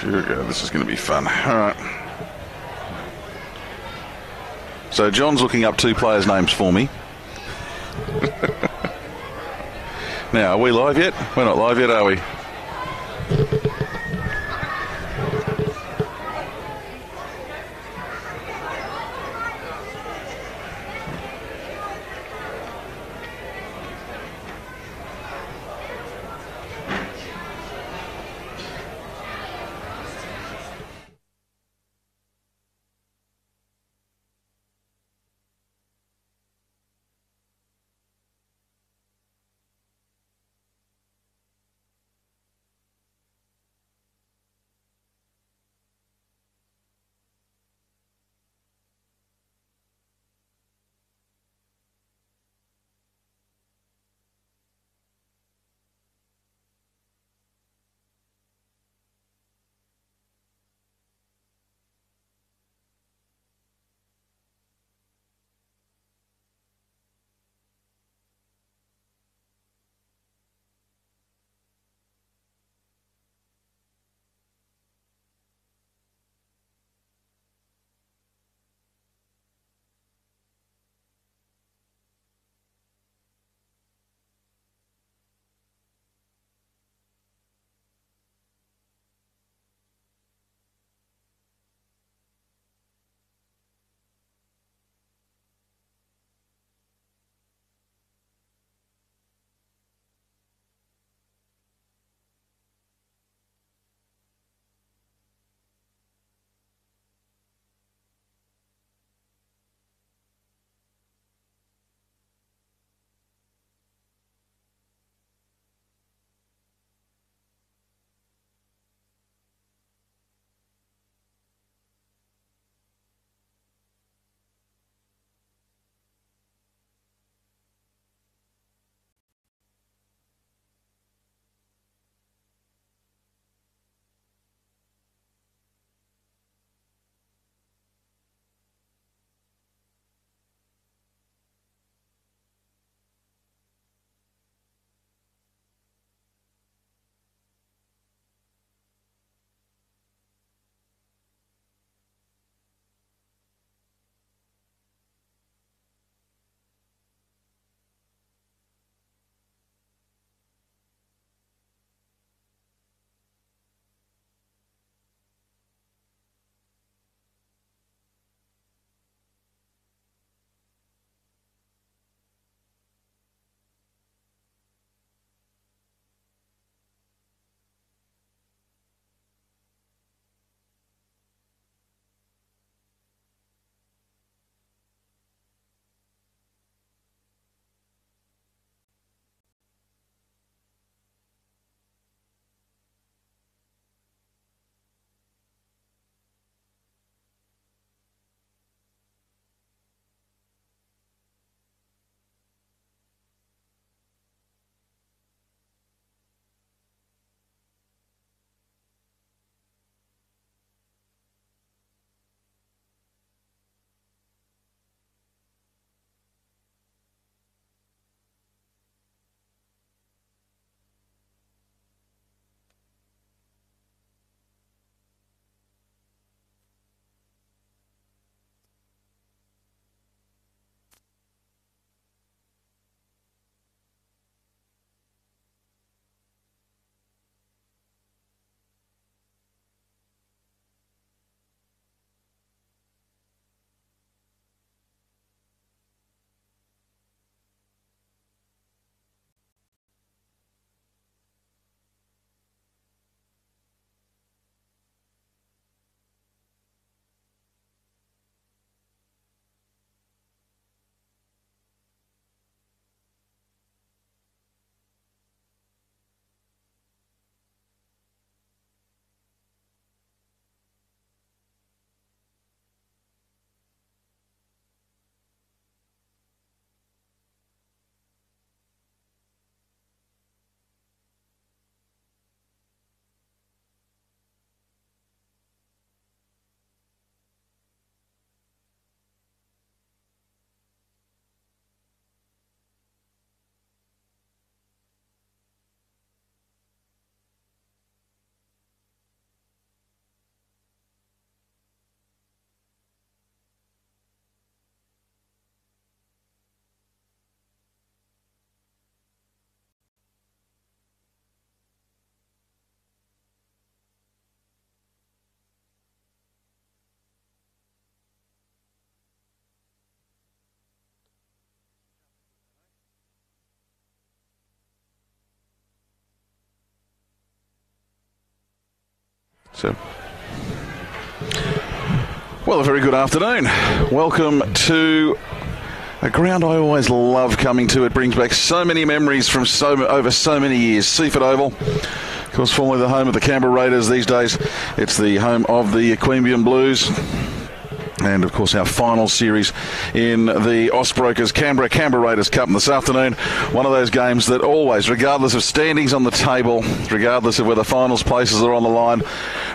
Here we go. This is going to be fun. All right. So John's looking up 2 players' names for me. Now, are we live yet? We're not live yet, are we? So, well, a very good afternoon. Welcome to a ground I always love coming to. It brings back so many memories from over so many years. Seaford Oval, of course, formerly the home of the Canberra Raiders. These days, it's the home of the Queanbeyan Blues. And, of course, our final series in the Austbrokers Canberra Raiders Cup. And this afternoon, one of those games that always, regardless of standings on the table, regardless of whether finals places are on the line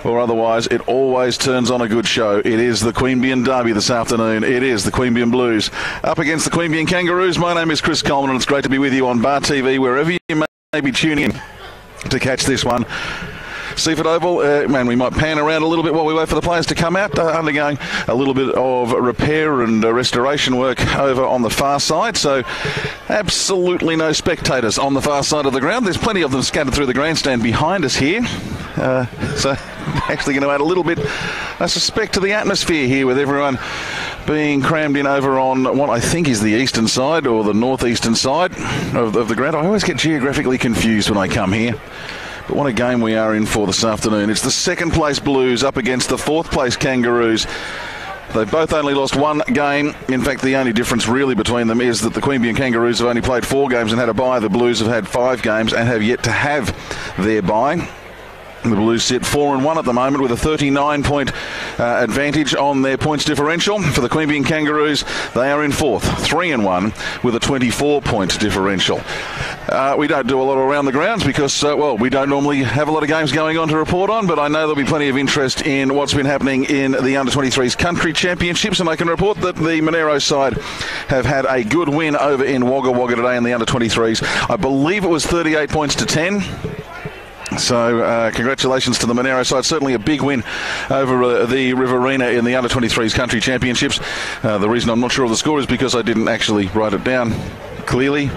or otherwise, it always turns on a good show. It is the Queanbeyan Derby this afternoon. It is the Queanbeyan Blues up against the Queanbeyan Kangaroos. My name is Chris Coleman, and it's great to be with you on Bar TV, wherever you may be tuning in to catch this one. Seaford Oval, man, we might pan around a little bit while we wait for the players to come out, undergoing a little bit of repair and restoration work over on the far side, so absolutely no spectators on the far side of the ground. There's plenty of them scattered through the grandstand behind us here, so actually going to add a little bit, I suspect, to the atmosphere here, with everyone being crammed in over on what I think is the eastern side or the northeastern side of the ground. I always get geographically confused when I come here. But what a game we are in for this afternoon. It's the second place Blues up against the fourth place Kangaroos. They've both only lost one game. In fact, the only difference really between them is that the Queanbeyan Kangaroos have only played 4 games and had a bye. The Blues have had 5 games and have yet to have their bye. The Blues sit 4-1 at the moment with a 39-point advantage on their points differential. For the Queanbeyan Kangaroos, they are in 4th, 3-1 with a 24-point differential. We don't do a lot around the grounds because, well, we don't normally have a lot of games going on to report on, but I know there'll be plenty of interest in what's been happening in the Under-23s Country Championships, and I can report that the Monero side have had a good win over in Wagga Wagga today in the Under-23s. I believe it was 38 points to 10. So congratulations to the Monero side. Certainly a big win over the Riverina in the Under-23s Country Championships. The reason I'm not sure of the score is because I didn't actually write it down clearly.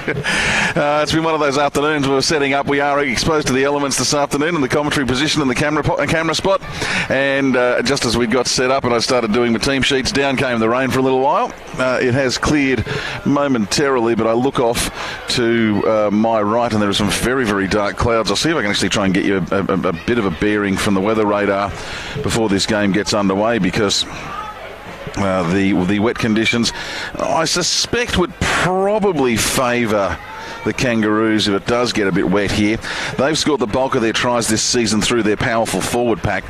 It's been one of those afternoons we're setting up. We are exposed to the elements this afternoon in the commentary position and the camera spot. And just as we got set up and I started doing the team sheets, down came the rain for a little while. It has cleared momentarily, but I look off to my right and there are some very, very dark clouds. I'll see if I can actually try and get you a bit of a bearing from the weather radar before this game gets underway, because the wet conditions, I suspect, would probably favour the Kangaroos if it does get a bit wet here. They've scored the bulk of their tries this season through their powerful forward pack.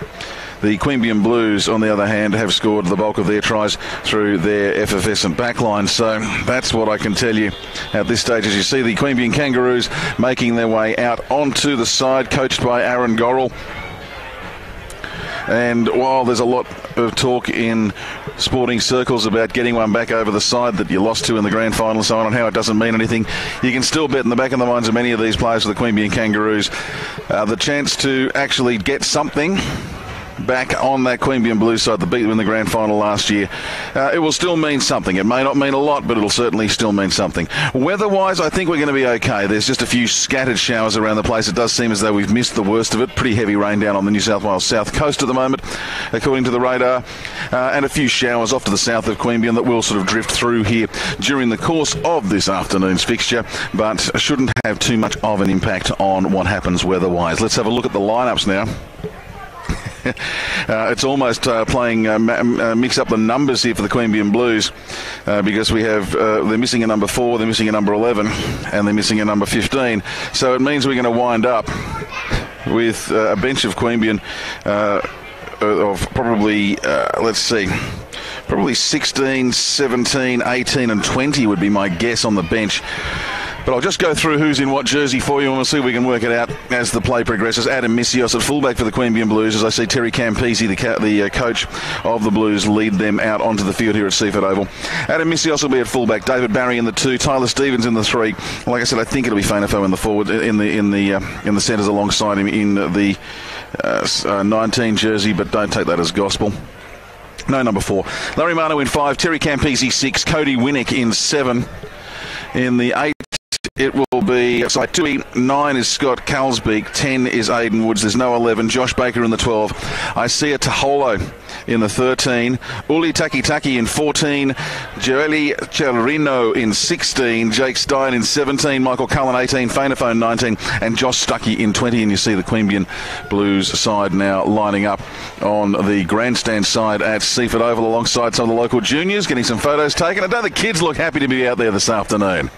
The Queanbeyan Blues, on the other hand, have scored the bulk of their tries through their effervescent backline. So that's what I can tell you at this stage. As you see, the Queanbeyan Kangaroos making their way out onto the side, coached by Aaron Gorrell. And while there's a lot of talk in sporting circles about getting one back over the side that you lost to in the grand final and so on, and how it doesn't mean anything, you can still bet in the back of the minds of many of these players for the Queanbeyan Kangaroos the chance to actually get something back on that Queanbeyan Blues side that beat them in the grand final last year. It will still mean something. It may not mean a lot, but it'll certainly still mean something. Weather-wise, I think we're going to be okay. There's just a few scattered showers around the place. It does seem as though we've missed the worst of it. Pretty heavy rain down on the New South Wales south coast at the moment, according to the radar, and a few showers off to the south of Queanbeyan that will sort of drift through here during the course of this afternoon's fixture, but shouldn't have too much of an impact on what happens weather-wise. Let's have a look at the lineups now. It's almost playing mix up the numbers here for the Queanbeyan Blues, because we have they're missing a number 4, they're missing a number 11, and they're missing a number 15. So it means we're going to wind up with a bench of Queanbeyan of probably, let's see, probably 16, 17, 18 and 20 would be my guess on the bench. But I'll just go through who's in what jersey for you, and we'll see if we can work it out as the play progresses. Adam Missios at fullback for the Queanbeyan Blues, as I see Terry Campese, the coach of the Blues, lead them out onto the field here at Seaford Oval. Adam Missios will be at fullback, David Barry in the 2, Tyler Stevens in the 3. Like I said, I think it'll be Fainafo in the forward, in the centres alongside him in the 19 jersey, but don't take that as gospel. No number 4. Larry Mano in 5, Terry Campese 6, Cody Winnick in 7. In the 8 it will be 2. 9 is Scott Calsbeek, 10 is Aidan Woods, there's no 11, Josh Baker in the 12, Isaiah Taholo in the 13, Uli Takitaki in 14, Joeli Cerrino in 16, Jake Stein in 17, Michael Cullen 18, Fainaphone 19, and Josh Stuckey in 20. And you see the Queanbeyan Blues side now lining up on the grandstand side at Seaford Oval alongside some of the local juniors, getting some photos taken. I know the kids look happy to be out there this afternoon.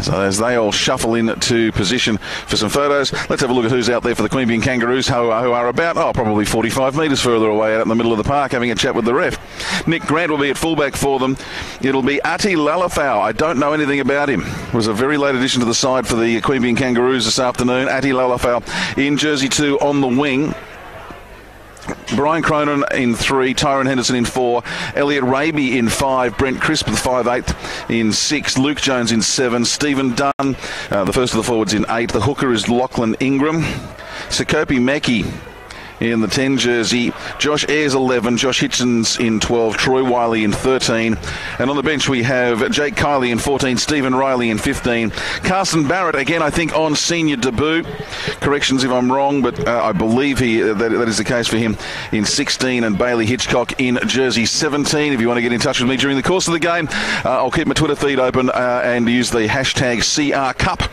So as they all shuffle into position for some photos, let's have a look at who's out there for the Queanbeyan Kangaroos, who are about, probably 45 metres further away out in the middle of the park having a chat with the ref. Nick Grant will be at fullback for them. It'll be Ati Lalafau. I don't know anything about him. Was a very late addition to the side for the Queanbeyan Kangaroos this afternoon. Ati Lalafau in jersey 2 on the wing. Brian Cronin in 3, Tyrone Henderson in 4, Elliot Raby in 5, Brent Crisp the 5'8" in 6, Luke Jones in 7, Stephen Dunn, the first of the forwards, in 8. The hooker is Lachlan Ingram. Sekope Meki in the 10 jersey, Josh Ayres 11, Josh Hitchens in 12, Troy Wiley in 13, and on the bench we have Jake Kiley in 14, Stephen Riley in 15, Carson Barrett again I think on senior debut, corrections if I'm wrong, but I believe that is the case for him, in 16, and Bailey Hitchcock in jersey 17. If you want to get in touch with me during the course of the game, I'll keep my Twitter feed open and use the hashtag CRCup.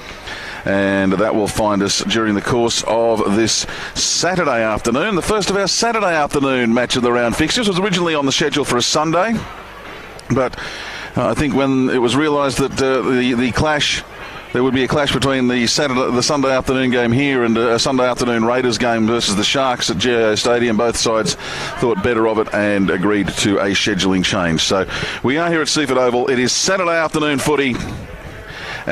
And that will find us during the course of this Saturday afternoon. The first of our Saturday afternoon match of the round fixtures was originally on the schedule for a Sunday. But I think when it was realised that the clash, there would be a clash between the Sunday afternoon game here and a Sunday afternoon Raiders game versus the Sharks at GIO Stadium, both sides thought better of it and agreed to a scheduling change. So we are here at Seaford Oval. It is Saturday afternoon footy.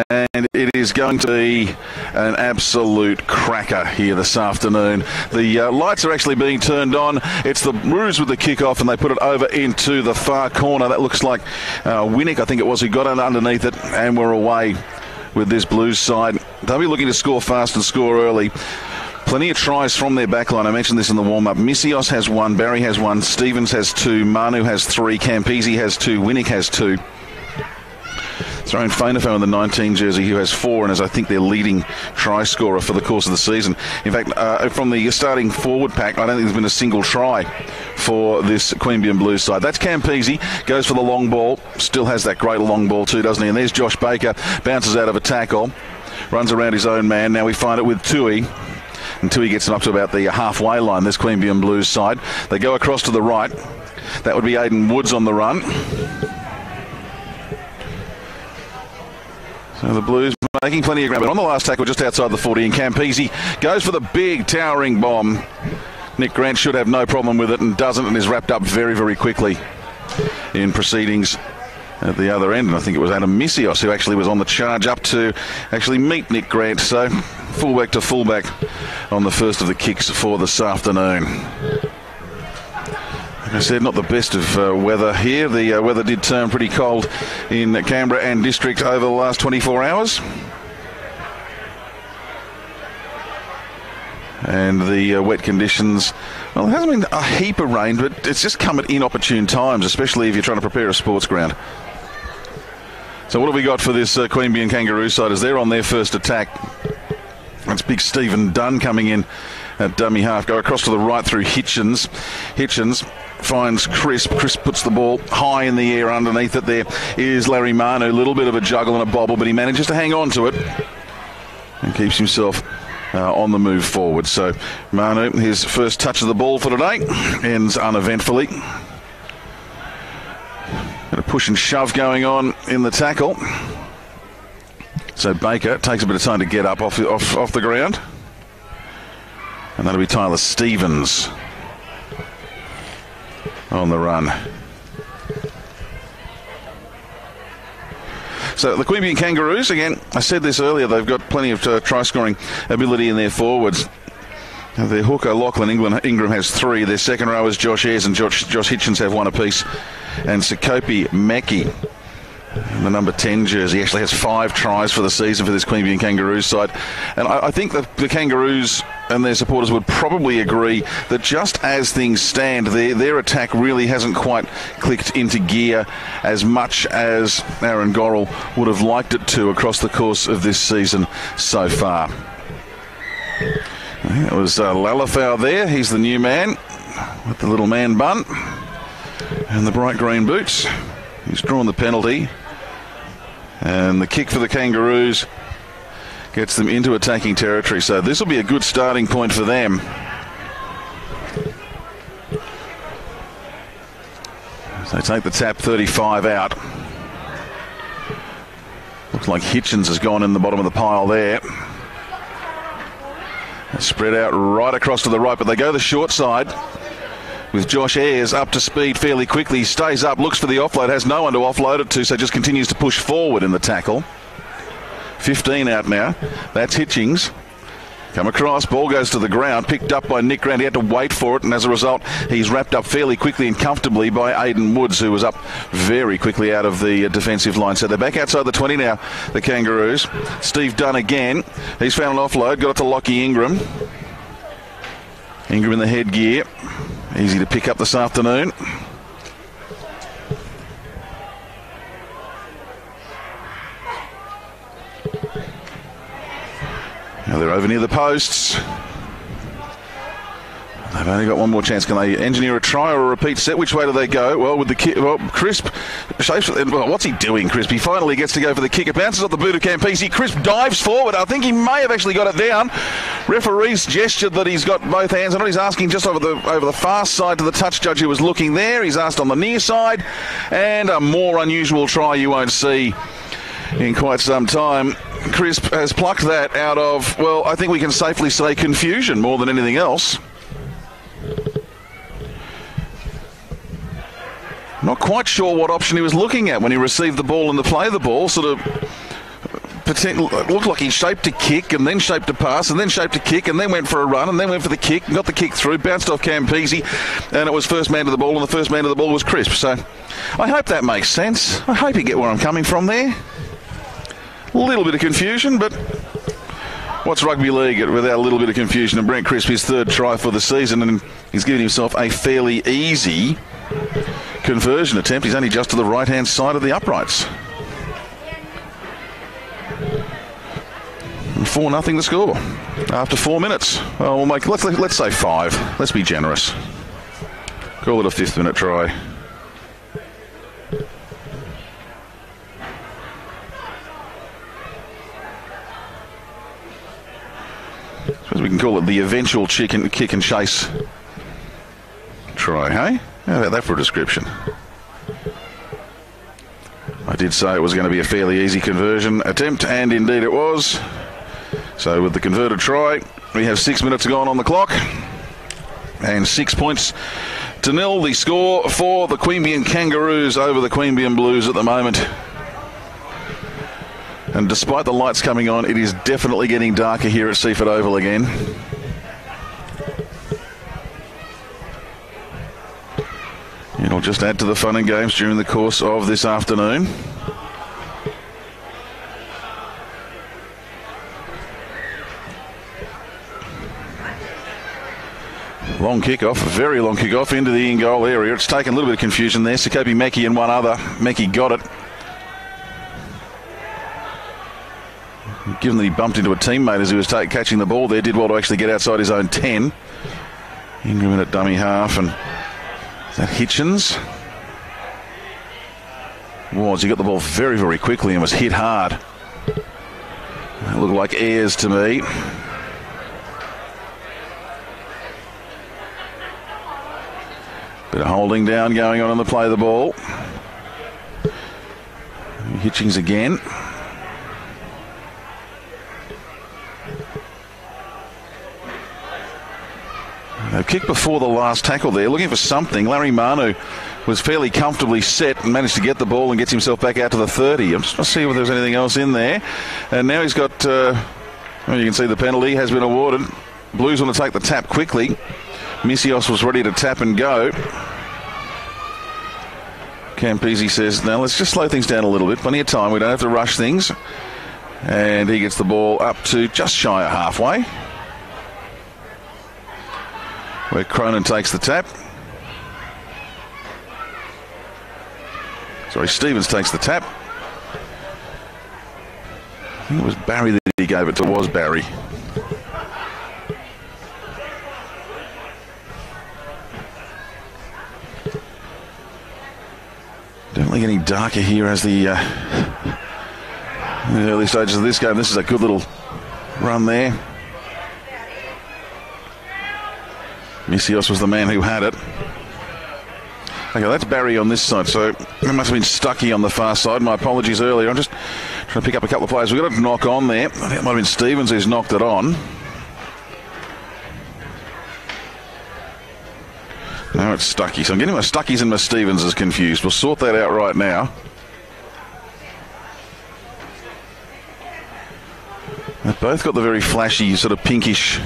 And it is going to be an absolute cracker here this afternoon. The lights are actually being turned on. It's the Roos with the kick-off, and they put it over into the far corner. That looks like Winnick, I think it was, who got it underneath it, and we're away with this Blues side. They'll be looking to score fast and score early. Plenty of tries from their backline. I mentioned this in the warm-up. Missios has 1, Barry has 1, Stevens has 2, Manu has 3, Campese has 2, Winnick has 2. Throwing Fainaphone in the 19 jersey, who has 4 and is, I think, their leading try scorer for the course of the season. In fact, from the starting forward pack, I don't think there's been a single try for this Queanbeyan Blues side. That's Campese, goes for the long ball, still has that great long ball too, doesn't he? And there's Josh Baker, bounces out of a tackle, runs around his own man. Now we find it with Tui. And Tui gets him up to about the halfway line, this Queanbeyan Blues side. They go across to the right. That would be Aidan Woods on the run. So the Blues making plenty of ground, but on the last tackle just outside the 40, and Campese goes for the big towering bomb. Nick Grant should have no problem with it and doesn't, and is wrapped up very, very quickly in proceedings at the other end. And I think it was Adam Missios who actually was on the charge up to actually meet Nick Grant. So fullback to fullback on the first of the kicks for this afternoon. Like I said, not the best of weather here. The weather did turn pretty cold in Canberra and district over the last 24 hours. And the wet conditions, well, it hasn't been a heap of rain, but it's just come at inopportune times, especially if you're trying to prepare a sports ground. So what have we got for this Queanbeyan Kangaroo side as they're on their first attack? That's big Stephen Dunn coming in at dummy half. Go across to the right through Hitchens. Hitchens finds Crisp. Crisp puts the ball high in the air underneath it. There is Larry Manu. A little bit of a juggle and a bobble, but he manages to hang on to it and keeps himself on the move forward. So Manu, his first touch of the ball for today, ends uneventfully. Got a push and shove going on in the tackle. So Baker takes a bit of time to get up off the ground. And that'll be Tyler Stevens on the run. So the Queanbeyan Kangaroos, again, I said this earlier, they've got plenty of try-scoring ability in their forwards. Their hooker, Lachlan Ingram, has 3. Their second rowers, Josh Ayres and Josh Hitchens, have 1 apiece. And Sekope Meki, the number 10 jersey, actually has 5 tries for the season for this Queanbeyan Kangaroos side. And I think the Kangaroos and their supporters would probably agree that just as things stand, their attack really hasn't quite clicked into gear as much as Aaron Gorrell would have liked it to across the course of this season so far. It was Lalafau there. He's the new man with the little man bun and the bright green boots. He's drawn the penalty, and the kick for the Kangaroos gets them into attacking territory. So this will be a good starting point for them. So they take the tap 35 out. Looks like Hitchens has gone in the bottom of the pile there. Spread out right across to the right, but they go the short side with Josh Ayres up to speed fairly quickly. He stays up, looks for the offload, has no one to offload it to, so just continues to push forward in the tackle. 15 out now. That's Hitchings. Come across, ball goes to the ground, picked up by Nick Grant. He had to wait for it, and as a result, he's wrapped up fairly quickly and comfortably by Aidan Woods, who was up very quickly out of the defensive line. So they're back outside the 20 now, the Kangaroos. Steve Dunn again. He's found an offload, got it to Lockie Ingram. Ingram in the headgear. Easy to pick up this afternoon. Now they're over near the posts. They've only got one more chance. Can they engineer a try or a repeat set? Which way do they go? Well, with the kick, Crisp shapes. Well, what's he doing, Crisp? He finally gets to go for the kick. It bounces off the boot of Campese. Crisp dives forward. I think he may have actually got it down. Referee's gestured that he's got both hands on it. He's asking just over the far side to the touch judge who was looking there. He's asked on the near side, and a more unusual try you won't see in quite some time. Crisp has plucked that out of, well, I think we can safely say confusion more than anything else. Not quite sure what option he was looking at when he received the ball and the play the ball. Sort of looked like he shaped a kick and then shaped a pass and then shaped a kick and then went for a run and then went for the kick and got the kick through, bounced off Campese, and it was first man to the ball, and the first man to the ball was Crisp. So I hope that makes sense. I hope you get where I'm coming from there. A little bit of confusion, but what's rugby league without a little bit of confusion? And Brent Crisp, his third try for the season, and he's given himself a fairly easy conversion attempt. He's only just to the right-hand side of the uprights. 4-0 the score after 4 minutes. Well, we'll make let's say 5. Let's be generous. Call it a 5th minute try. We can call it the eventual kick and chase try, hey? How about that for a description? I did say it was going to be a fairly easy conversion attempt, and indeed it was. So with the converted try, we have 6 minutes gone on the clock, and 6 points to nil. The score for the Queanbeyan Kangaroos over the Queanbeyan Blues at the moment. And despite the lights coming on, it is definitely getting darker here at Seaford Oval again. It'll just add to the fun and games during the course of this afternoon. Long kick-off, very long kick-off into the in-goal area. It's taken a little bit of confusion there. Sakopi Meki and one other. Meki got it. Given that he bumped into a teammate as he was catching the ball there, did well to actually get outside his own 10. Ingram in at dummy half, and is that Hitchens? He got the ball very, very quickly and was hit hard. It looked like Ayres to me. Bit of holding down going on the play of the ball. Hitchings again. They've kicked before the last tackle there, looking for something. Larry Manu was fairly comfortably set and managed to get the ball and gets himself back out to the 30. I'm just going to see if there's anything else in there. And now he's got, well, you can see the penalty has been awarded. Blues want to take the tap quickly. Misios was ready to tap and go. Campese says, now let's just slow things down a little bit. Plenty of time. We don't have to rush things. And he gets the ball up to just shy of halfway. where Cronin takes the tap. Sorry, Stevens takes the tap. I think it was Barry that he gave it to. It was Barry. Definitely getting darker here as the in the early stages of this game. This is a good little run there. Misios was the man who had it. Okay, that's Barry on this side, so it must have been Stuckey on the far side. My apologies earlier. I'm just trying to pick up a couple of players. We've got a knock on there. I think it might have been Stevens who's knocked it on. No, it's Stuckey. So I'm getting my Stuckeys and my Stevenses confused. We'll sort that out right now. They've both got the very flashy, sort of pinkish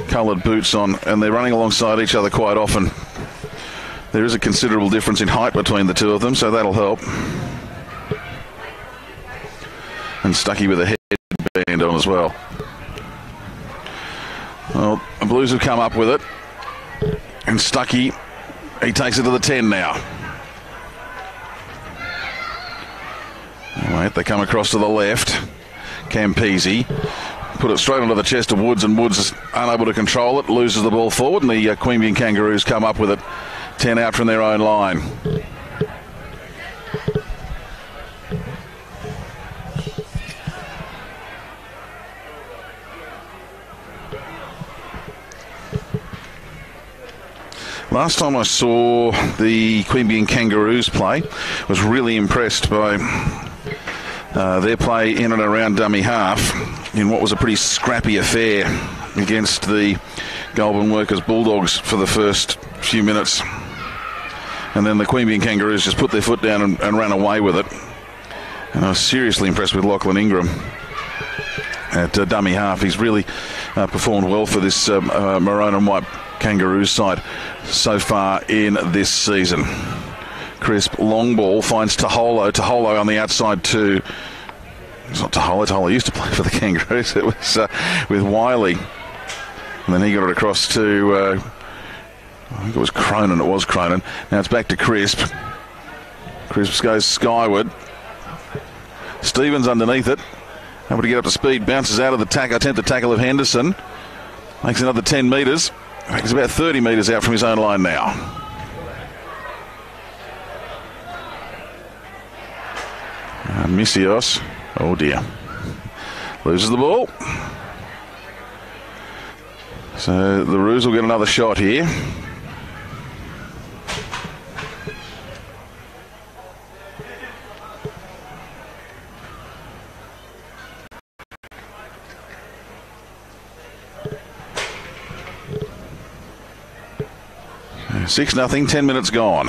coloured boots on, and they're running alongside each other quite often. There is a considerable difference in height between the two of them, so that'll help. And Stuckey with a headband on as well. Well, the Blues have come up with it. And Stuckey, he takes it to the 10 now. Wait, they come across to the left. Campese put it straight onto the chest of Woods, and Woods is unable to control it, loses the ball forward, and the Queanbeyan Kangaroos come up with it 10 out from their own line. Last time I saw the Queanbeyan Kangaroos play, was really impressed by their play in and around dummy half in what was a pretty scrappy affair against the Goulburn Workers Bulldogs for the first few minutes. And then the Queanbeyan Kangaroos just put their foot down and ran away with it. And I was seriously impressed with Lachlan Ingram at dummy half. He's really performed well for this maroon and white Kangaroos side so far in this season. Crisp long ball finds Taholo. Taholo on the outside to... It's not Taholo. Taholo used to play for the Kangaroos. It was with Wiley. And then he got it across to... I think it was Cronin. It was Cronin. Now it's back to Crisp. Crisp goes skyward. Stevens underneath it. Able to get up to speed. Bounces out of the attempted tackle of Henderson. Makes another 10 metres. He's about 30 metres out from his own line now. Misios. Oh dear. Loses the ball. So the Roos will get another shot here. Six 0, 10 minutes gone.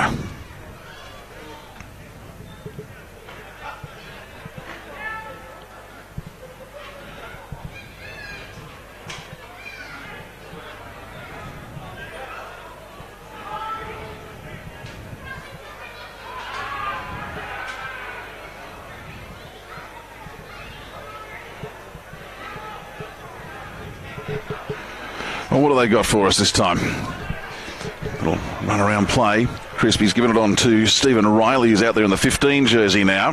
Well, what have they got for us this time? Little run around play. Crispy's given it on to Stephen Riley, who's out there in the 15 jersey now.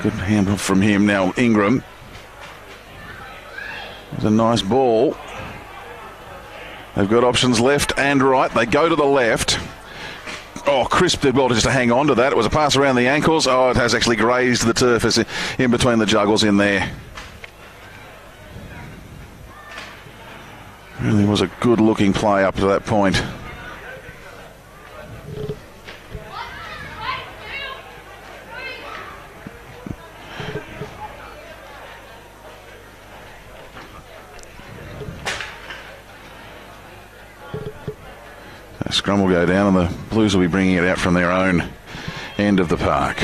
Good handle from him. Now Ingram. It's a nice ball. They've got options left and right. They go to the left. Oh, Crisp did well just to hang on to that. It was a pass around the ankles. Oh, it has actually grazed the turf. It's in between the juggles in there. Really was a good looking play up to that point. So scrum will go down and the Blues will be bringing it out from their own end of the park.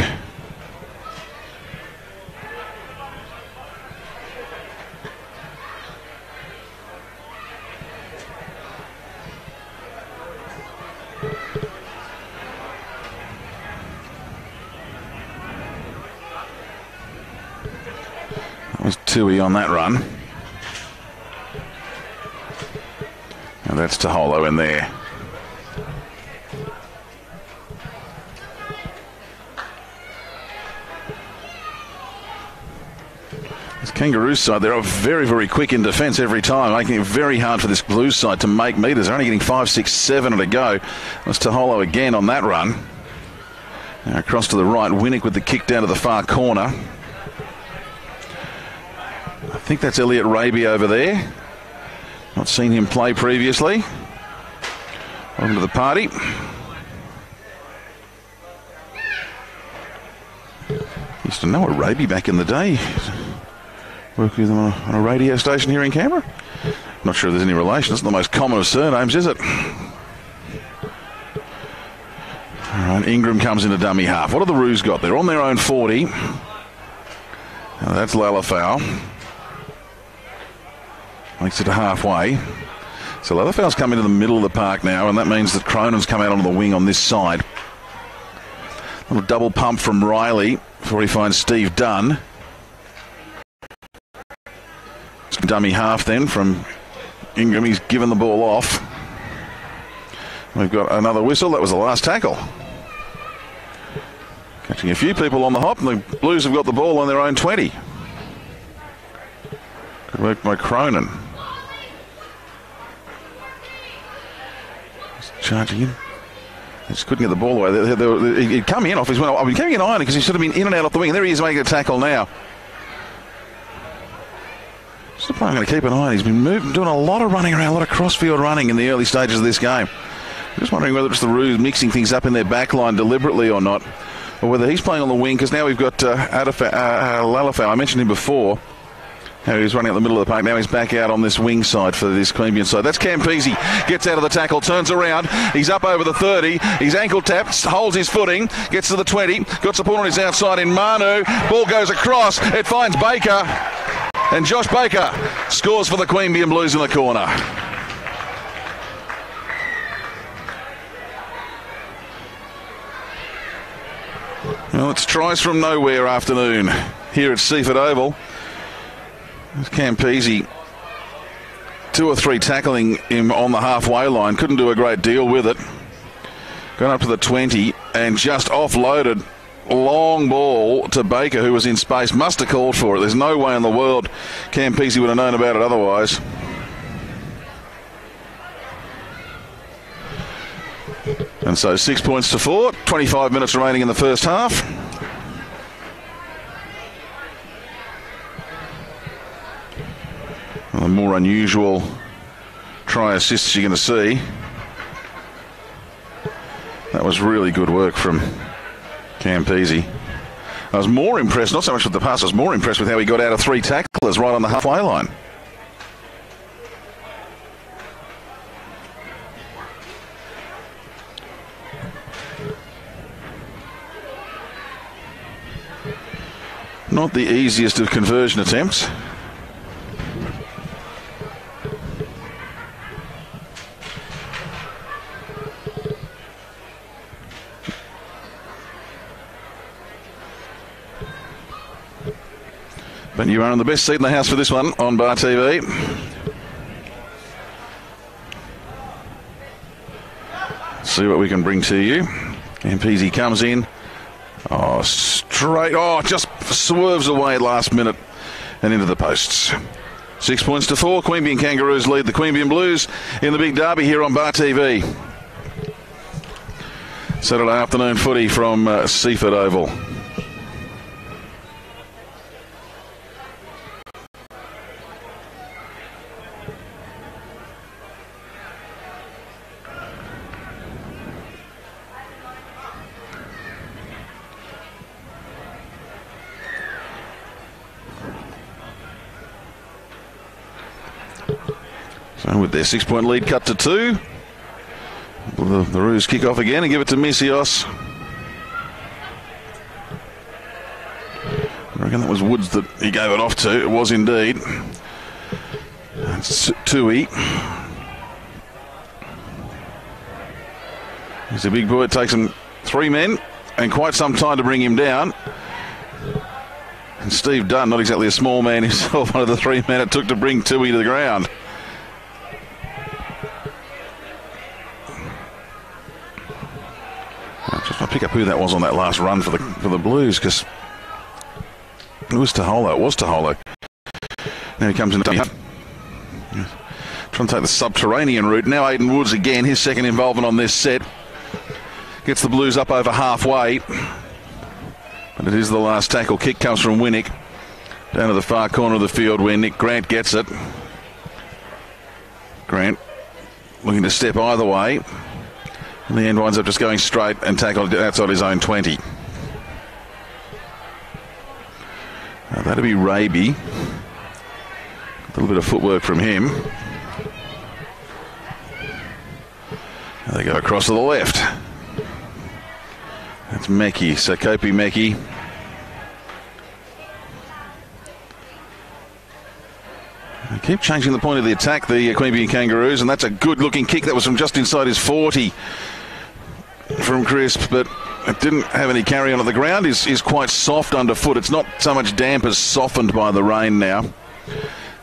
Was Tui on that run. And that's Taholo in there. This Kangaroos side, they're very, very quick in defence every time, making it very hard for this Blues side to make metres. They're only getting 5, 6, 7 at a go. That's Taholo again on that run. Now across to the right, Winnick with the kick down to the far corner. I think that's Elliot Raby over there. Not seen him play previously. Welcome to the party. Used to know a Raby back in the day. Worked with them on a radio station here in Canberra. Not sure if there's any relation. It's not the most common of surnames, is it? All right, Ingram comes into dummy half. What have the Roos got? They're on their own 40. Now that's Lalafau. Makes it to halfway. So Lalafau's come into the middle of the park now, and that means that Cronin's come out onto the wing on this side. A little double pump from Riley before he finds Steve Dunn. Dummy half then from Ingram. He's given the ball off. We've got another whistle. That was the last tackle. Catching a few people on the hop, and the Blues have got the ball on their own 20. Good work by Cronin. Just charging in. He just couldn't get the ball away. He'd come in off his wing. I've been keeping an eye on him because he's sort of been in and out off the wing. And there he is making a tackle now. I'm going to keep an eye on. He's been doing a lot of running around, a lot of crossfield running in the early stages of this game. I'm just wondering whether it's the Roos mixing things up in their back line deliberately or not, or whether he's playing on the wing, because now we've got Lalafau. I mentioned him before, how he was running out the middle of the park. Now he's back out on this wing side for this Queanbeyan side. That's Campese. Gets out of the tackle, turns around. He's up over the 30. He's ankle tapped, holds his footing, gets to the 20. Got support on his outside in Manu. Ball goes across. It finds Baker. And Josh Baker scores for the Queanbeyan Blues in the corner. Well, it's tries from nowhere afternoon here at Seaford Oval. Campese, 2 or 3 tackling him on the halfway line. Couldn't do a great deal with it. Gone up to the 20 and just offloaded. Long ball to Baker, who was in space. Must have called for it. There's no way in the world Campese would have known about it otherwise. And so 6 points to 4. 25 minutes remaining in the first half. Well, the more unusual try assists you're going to see. That was really good work from Campese. I was more impressed, not so much with the pass, I was more impressed with how he got out of 3 tacklers right on the halfway line. Not the easiest of conversion attempts. But you are in the best seat in the house for this one on Bar TV. See what we can bring to you. Campese comes in. Oh, straight. Oh, just swerves away last minute and into the posts. 6 points to 4. Queanbeyan Kangaroos lead the Queanbeyan Blues in the big derby here on Bar TV. Saturday afternoon footy from Seaford Oval. So with their 6 point lead cut to 2, the Roos kick off again and give it to Misios. I reckon that was Woods that he gave it off to. It was indeed. It's Tui. He's a big boy. It takes him 3 men and quite some time to bring him down. And Steve Dunn, not exactly a small man himself, one of the 3 men it took to bring Tui to the ground. I'll pick up who that was on that last run for the Blues, because it was Taholo. Now he comes in. Trying to take the subterranean route. Now Aidan Woods again, his second involvement on this set. Gets the Blues up over halfway. But it is the last tackle. Kick comes from Winnick. Down to the far corner of the field where Nick Grant gets it. Grant looking to step either way. In the end winds up just going straight and tackled outside his own 20. Now that'll be Raby. A little bit of footwork from him. Now they go across to the left. That's Meckie, so Kopi Meckie. They keep changing the point of the attack, the Queanbeyan Kangaroos, and that's a good-looking kick. That was from just inside his 40 from Crisp, but it didn't have any carry on it. The ground is quite soft underfoot. It's not so much damp as softened by the rain now.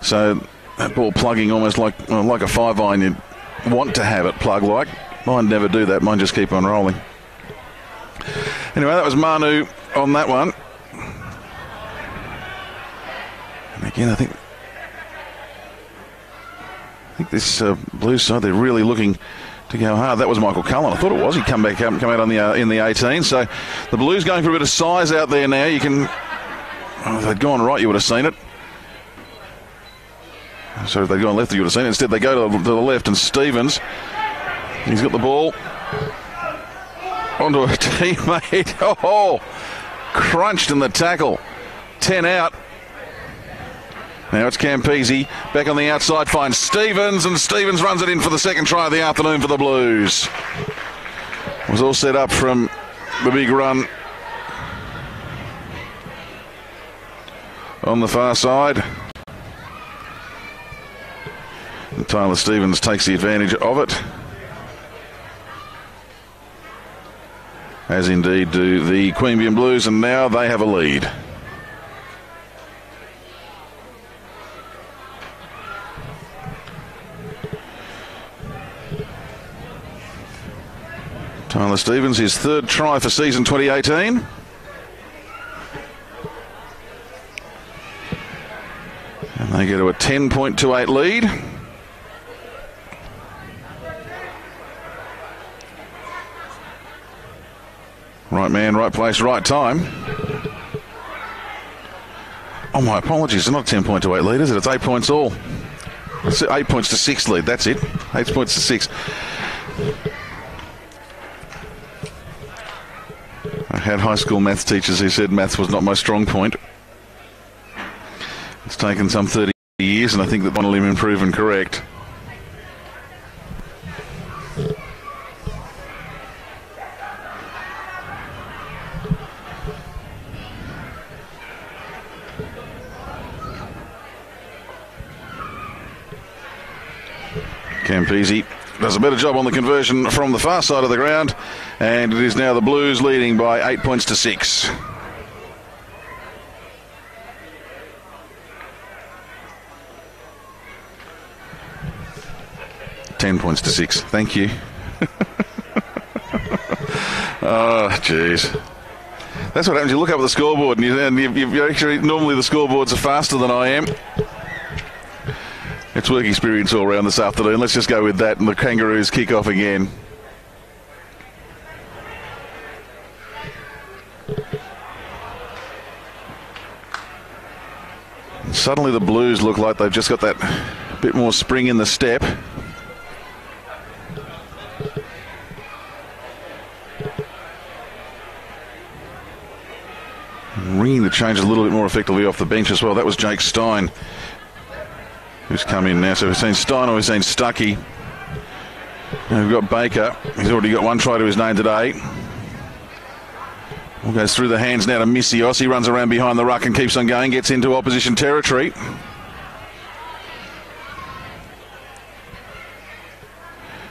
So that ball plugging almost like a 5-iron. You'd want to have it plug like. Mine never do that. Mine just keep on rolling. Anyway, that was Manu on that one. And again, I think this Blues side, they're really looking to go hard. That was Michael Cullen. I thought it was. He'd come out on in the 18. So the Blues going for a bit of size out there now. You can, if they'd gone right, you would have seen it. So if they'd gone left, you would have seen it. Instead, they go to the left, and Stevens, he's got the ball onto a teammate. Oh, crunched in the tackle. 10 out. Now it's Campese back on the outside, finds Stevens, and Stevens runs it in for the second try of the afternoon for the Blues. It was all set up from the big run on the far side. And Tyler Stevens takes the advantage of it, as indeed do the Queanbeyan Blues, and now they have a lead. Tyler Stevens, his third try for season 2018. And they get to a 10.28 lead. Right man, right place, right time. Oh, my apologies. It's not a 10.28 lead, is it? It's 8 points all. It's 8 points to 6 lead. That's it. 8 points to 6. I had high school maths teachers who said maths was not my strong point. It's taken some 30 years, and I think that one will have been proven correct. Campese does a better job on the conversion from the far side of the ground, and it is now the Blues leading by 8 points to 6. £10 to 6. Thank you. Oh, jeez. That's what happens. You look up at the scoreboard, and you actually, normally the scoreboards are faster than I am. It's work experience all around this afternoon. Let's just go with that, and the Kangaroos kick off again. And suddenly the Blues look like they've just got that bit more spring in the step. Ringing the change a little bit more effectively off the bench as well. That was Jake Stein who's come in now. So we've seen Stein or we've seen Stuckey. And we've got Baker. He's already got one try to his name today. Ball goes through the hands now to Missios. He runs around behind the ruck and keeps on going. Gets into opposition territory.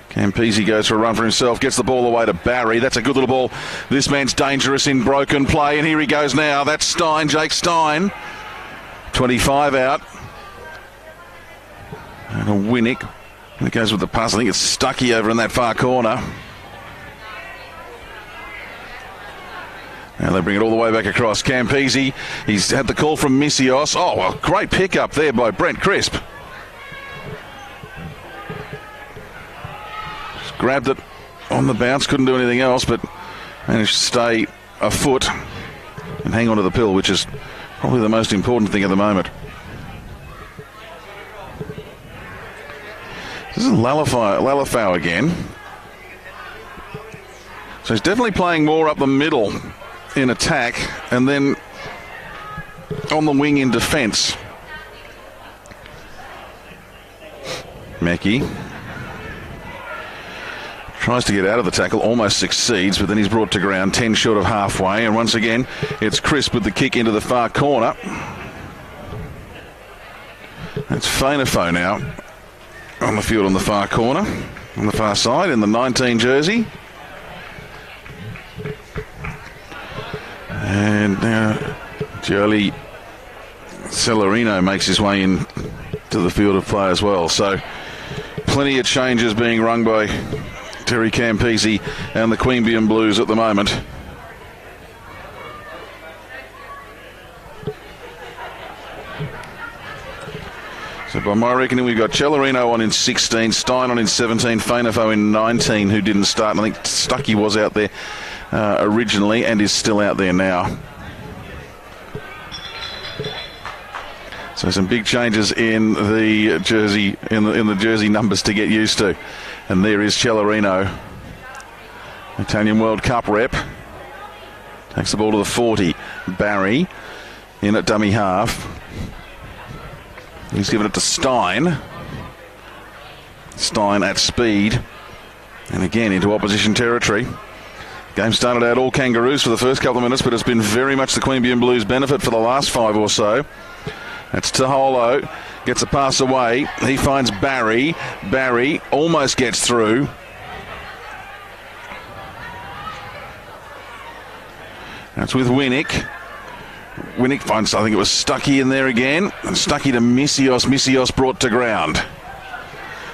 Campese goes for a run for himself. Gets the ball away to Barry. That's a good little ball. This man's dangerous in broken play. And here he goes now. That's Stein, Jake Stein. 25 out. And a Winnick. And it goes with the pass. I think it's Stuckey over in that far corner. And they bring it all the way back across. Campese, he's had the call from Missios. Oh, well, great pick up there by Brent Crisp. Just grabbed it on the bounce, couldn't do anything else, but managed to stay afoot and hang on to the pill, which is probably the most important thing at the moment. This is Lalafau again. So he's definitely playing more up the middle in attack and then on the wing in defence. Mackie tries to get out of the tackle, almost succeeds, but then he's brought to ground 10 short of halfway. And once again, it's Crisp with the kick into the far corner. That's Fainafo now on the field on the far corner, on the far side in the 19 jersey. And now Jolie Celerino makes his way in to the field of play as well. So plenty of changes being rung by Terry Campese and the Queanbeyan Blues at the moment. So by my reckoning, we've got Celerino on in 16, Stein on in 17, Fainafo in 19, who didn't start. And I think Stuckey was out there originally and is still out there now. So some big changes in the jersey in the jersey numbers to get used to. And there is Celerino, Italian World Cup rep. Takes the ball to the 40. Barry in at dummy half. He's given it to Stein. Stein at speed. And again into opposition territory. Game started out all Kangaroos for the first couple of minutes, but it's been very much the Queanbeyan Blues' benefit for the last 5 or so. That's Taholo. Gets a pass away. He finds Barry. Barry almost gets through. That's with Winnick. Winnick finds, I think it was Stuckey in there again. And Stuckey to Missios. Missios brought to ground.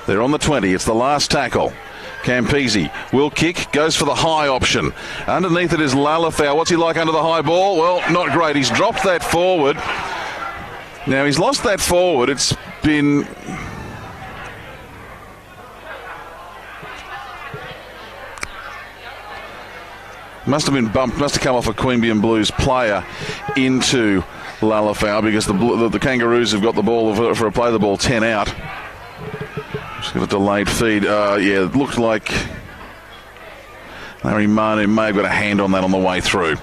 They're on the 20. It's the last tackle. Campese will kick, goes for the high option. Underneath it is Lalafau. What's he like under the high ball? Well, not great. He's dropped that forward. Now, he's lost that forward. It's been... Must have been bumped, must have come off a Queanbeyan Blues player into Lalafau because the Kangaroos have got the ball for a play the ball 10 out. Just got a delayed feed. Yeah, it looked like Larry Manu may have got a hand on that on the way through.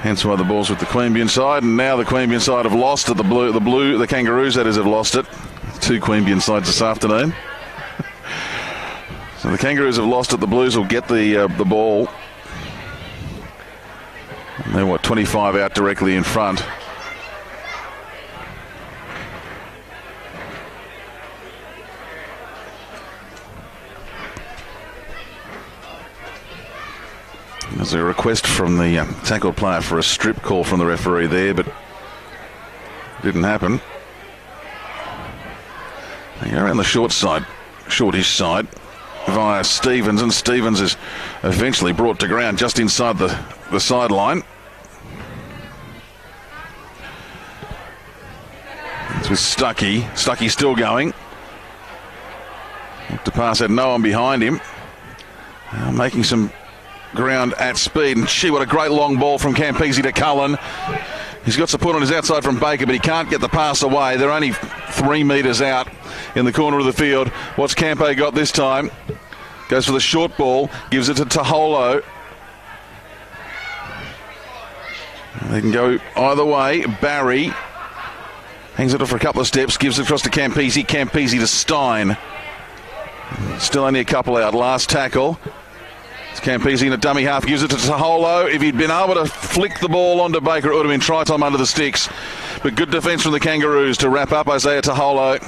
Hence why the ball's with the Queanbeyan side, and now the Queanbeyan side have lost it. The Kangaroos, that is, have lost it. 2 Queanbeyan sides this afternoon. So the Kangaroos have lost it. The Blues will get the ball. And they're 25 out directly in front. There's a request from the tackled player for a strip call from the referee there, but didn't happen. They go around the shortish side via Stevens, and Stevens is eventually brought to ground just inside the sideline. It's with Stuckey. Stuckey still going. To pass, had no one behind him. Making some ground at speed, and what a great long ball from Campese to Cullen. He's got support on his outside from Baker, but he can't get the pass away. They're only 3 metres out in the corner of the field. What's Campe got this time? Goes for the short ball, gives it to Taholo. They can go either way. Barry hangs it off for a couple of steps, gives it across to Campese. Campese to Stein. Still only a couple out. Last tackle. Campese in a dummy half, gives it to Taholo. If he'd been able to flick the ball onto Baker, it would have been try time under the sticks. But good defence from the Kangaroos to wrap up Isaiah Taholo.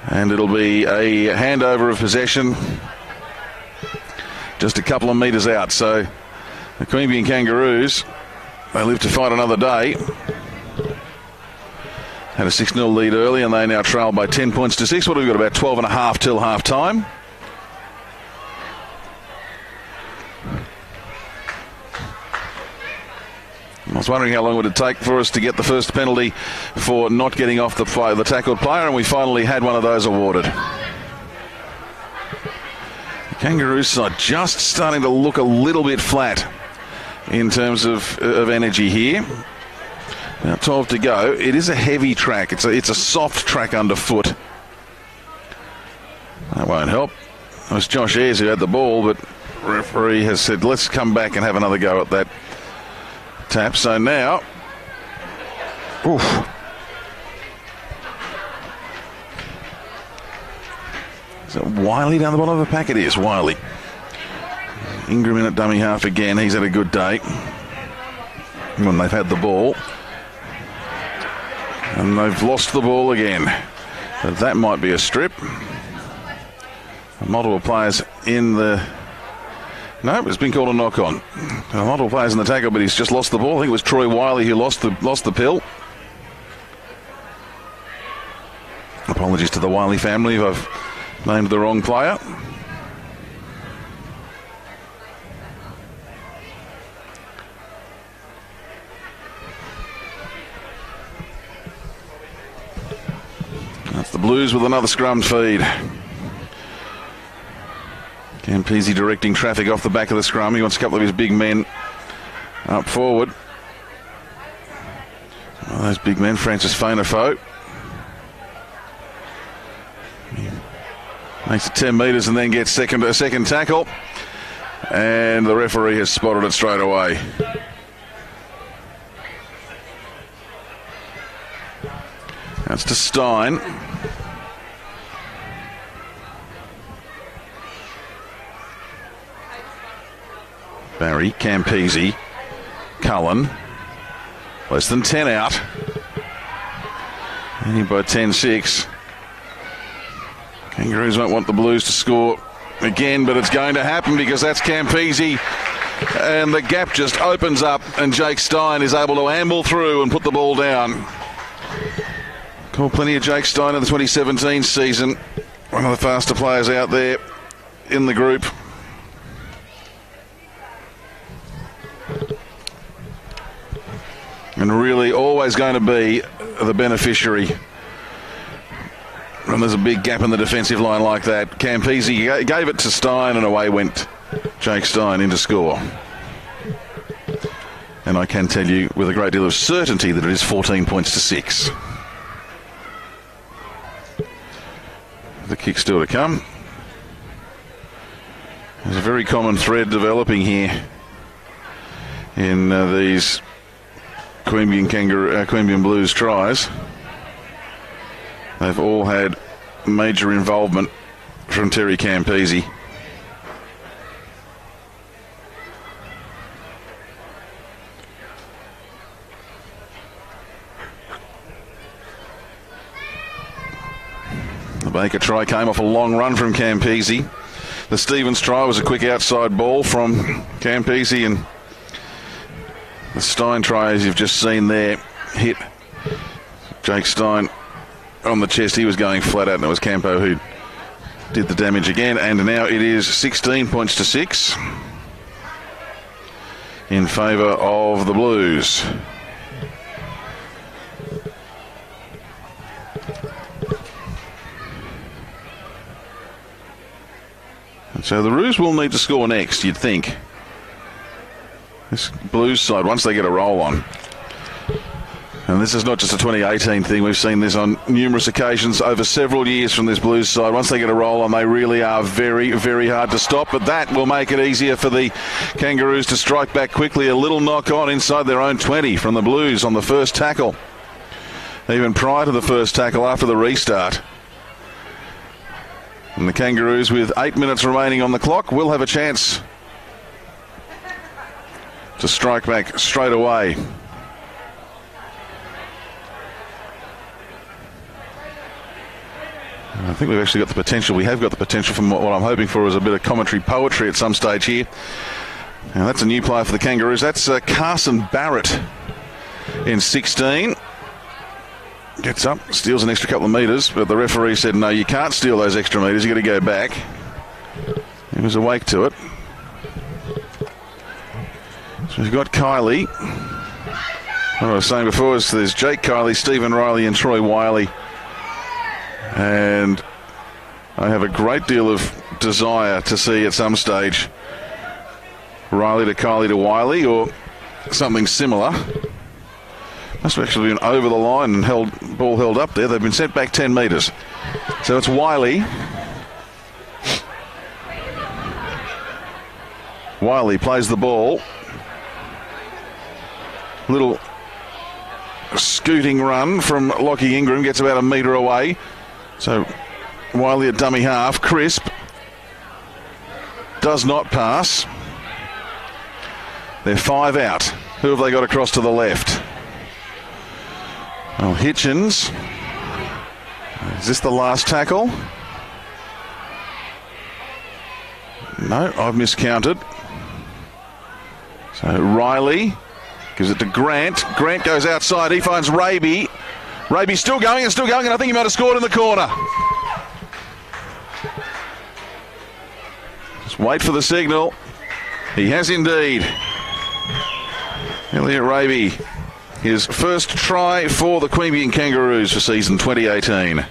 And it'll be a handover of possession just a couple of metres out. So the Queanbeyan Kangaroos, they live to fight another day. Had a 6-0 lead early, and they now trail by 10 points to 6. What have we got, about 12 and a half till half time? I was wondering how long would it take for us to get the first penalty for not getting off the tackled player, and we finally had one of those awarded. The Kangaroos side just starting to look a little bit flat in terms of energy here. Now 12 to go. It is a heavy track. It's a soft track underfoot. That won't help. It was Josh Ayres who had the ball, but the referee has said, let's come back and have another go at that tap. So now, oof. Is it Wiley down the bottom of the pack? It is Wiley. Ingram in at dummy half again. He's had a good day when they've had the ball. And they've lost the ball again. But that might be a strip. Multiple players in the... No, it's been called a knock-on. Multiple players in the tackle, but he's just lost the ball. I think it was Troy Wiley who lost the pill. Apologies to the Wiley family if I've named the wrong player. That's the Blues with another scrum feed. Campese directing traffic off the back of the scrum. He wants a couple of his big men up forward. Oh, those big men, Francis Fainafo. Makes it 10 metres and then gets a second tackle. And the referee has spotted it straight away. That's to Stein. Barry, Campese, Cullen. Less than 10 out. Leading by 10-6. Kangaroos won't want the Blues to score again, but it's going to happen because that's Campese. And the gap just opens up and Jake Stein is able to amble through and put the ball down. Called plenty of Jake Stein in the 2017 season. One of the faster players out there in the group. And really always going to be the beneficiary when there's a big gap in the defensive line like that. Campese gave it to Stein and away went Jake Stein into score. And I can tell you with a great deal of certainty that it is 14 points to 6. The kick still to come. There's a very common thread developing here in these Queanbeyan Blues tries. They've all had major involvement from Terry Campese. The Baker try came off a long run from Campese. The Stevens try was a quick outside ball from Campese, and the Stein try, as you've just seen there, hit Jake Stein on the chest. He was going flat out, and it was Campo who did the damage again. And now it is 16 points to 6 in favour of the Blues. And so the Roos will need to score next, you'd think. This Blues side, once they get a roll on, and this is not just a 2018 thing, we've seen this on numerous occasions over several years from this Blues side. Once they get a roll on, they really are very, very hard to stop, but that will make it easier for the Kangaroos to strike back quickly. A little knock on inside their own 20 from the Blues on the first tackle, even prior to the first tackle after the restart. And the Kangaroos, with 8 minutes remaining on the clock, will have a chance to strike back straight away. I think we've actually got the potential. We have got the potential from what I'm hoping for is a bit of commentary poetry at some stage here. Now that's a new player for the Kangaroos. That's Carson Barrett in 16. Gets up, steals an extra couple of metres, but the referee said, no, you can't steal those extra metres. You've got to go back. He was awake to it. So we've got Kylie. What I was saying before is there's Jake Kiley, Stephen Riley and Troy Wiley. And I have a great deal of desire to see at some stage Riley to Kiley to Wiley or something similar. Must have actually been over the line and ball held up there. They've been sent back 10 metres. So it's Wiley. Wiley plays the ball. Little scooting run from Lockie Ingram, gets about a metre away. So Wiley at dummy half. Crisp does not pass. They're 5 out. Who have they got across to the left? Oh, Hitchens. Is this the last tackle? No, I've miscounted. So Riley gives it to Grant. Grant goes outside. He finds Raby. Raby's still going, and I think he might have scored in the corner. Just wait for the signal. He has indeed. Elliot Raby, his first try for the Queanbeyan Kangaroos for season 2018.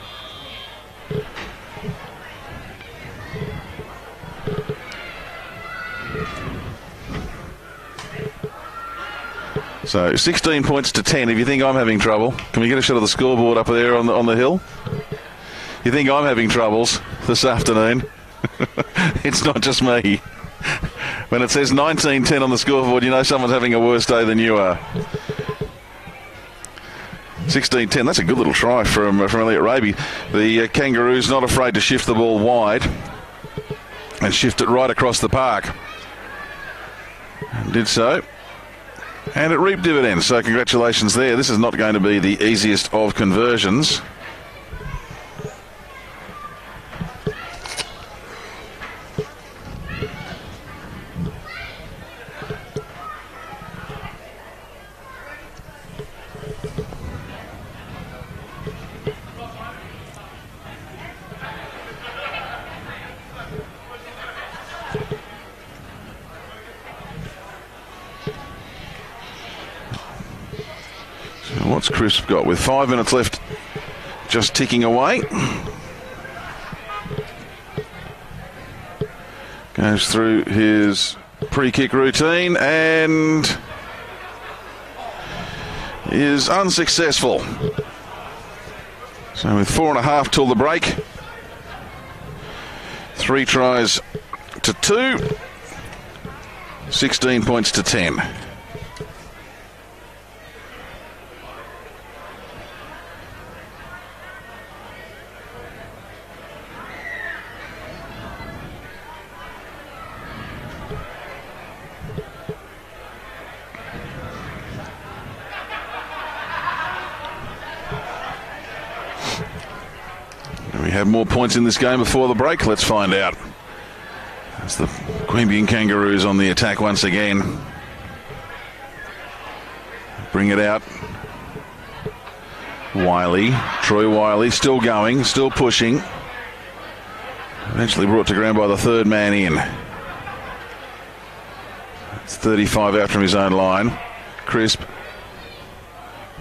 So 16 points to 10. If you think I'm having trouble, can we get a shot of the scoreboard up there on the hill? You think I'm having troubles this afternoon? It's not just me. When it says 19-10 on the scoreboard, you know someone's having a worse day than you are. 16-10, that's a good little try from Elliot Raby. The Kangaroos not afraid to shift the ball wide and shift it right across the park. And did so. And it reaped dividends, so congratulations there. This is not going to be the easiest of conversions. What's Crisp got with 5 minutes left, just ticking away? Goes through his pre-kick routine and is unsuccessful. So with 4.5 till the break, 3 tries to 2, 16 points to 10. We have more points in this game before the break. Let's find out. That's the Queanbeyan Kangaroos on the attack once again. Bring it out. Wiley, Troy Wiley, still going, still pushing. Eventually brought to ground by the third man in. It's 35 out from his own line. Crisp.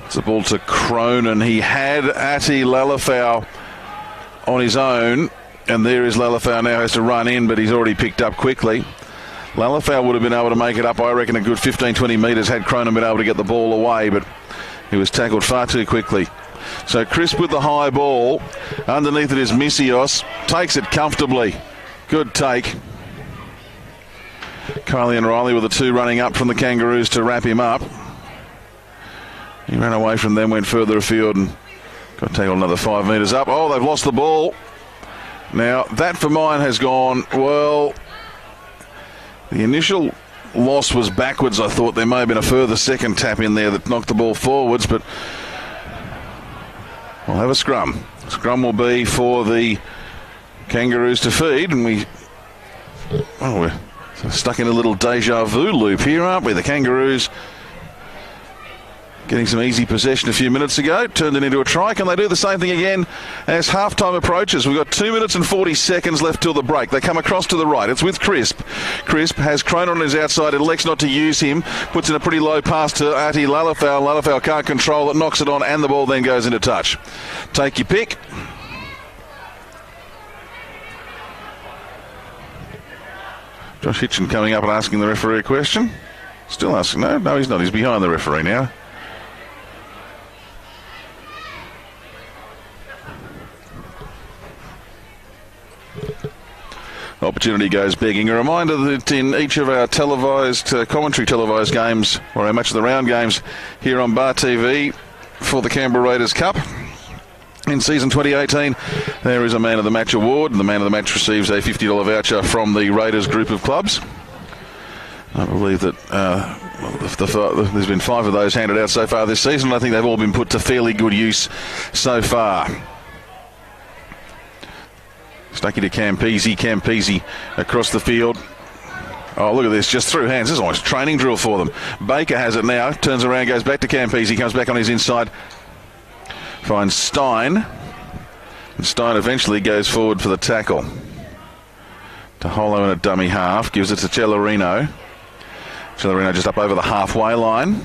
It's a ball to Cronin. He had Ati Lalafau on his own, and there is Lalafau now, has to run in, but he's already picked up quickly. Lalafau would have been able to make it up, I reckon, a good 15-20 metres had Cronin been able to get the ball away, but he was tackled far too quickly. So Crisp with the high ball. Underneath it is Misios. Takes it comfortably. Good take. Kiley and Riley were the 2 running up from the Kangaroos to wrap him up. He ran away from them, went further afield and got tackled another 5 metres up. Oh, they've lost the ball. Now, that for mine has gone, well, the initial loss was backwards. I thought there may have been a further second tap in there that knocked the ball forwards, but we'll have a scrum. Scrum will be for the Kangaroos to feed, and we're stuck in a little deja vu loop here, aren't we? The Kangaroos getting some easy possession a few minutes ago, turned it into a try. Can they do the same thing again as half-time approaches? We've got 2 minutes and 40 seconds left till the break. They come across to the right. It's with Crisp. Crisp has Cronin on his outside. It elects not to use him. Puts in a pretty low pass to Artie Lalafau. Lalafau can't control it, knocks it on, and the ball then goes into touch. Take your pick. Josh Hitchin coming up and asking the referee a question. Still asking. No, he's not. He's behind the referee now. Opportunity goes begging. A reminder that in each of our commentary televised games, or our Match of the Round games here on Bar TV for the Canberra Raiders Cup, in season 2018, there is a Man of the Match award. The Man of the Match receives a $50 voucher from the Raiders group of clubs. I believe that there's been 5 of those handed out so far this season. I think they've all been put to fairly good use so far. Stucky to Campese. Campese across the field. Oh, look at this, just through hands. This is almost a training drill for them. Baker has it now, turns around, goes back to Campese, comes back on his inside, finds Stein, and Stein eventually goes forward for the tackle. To Holo in a dummy half, gives it to Celerino. Celerino just up over the halfway line.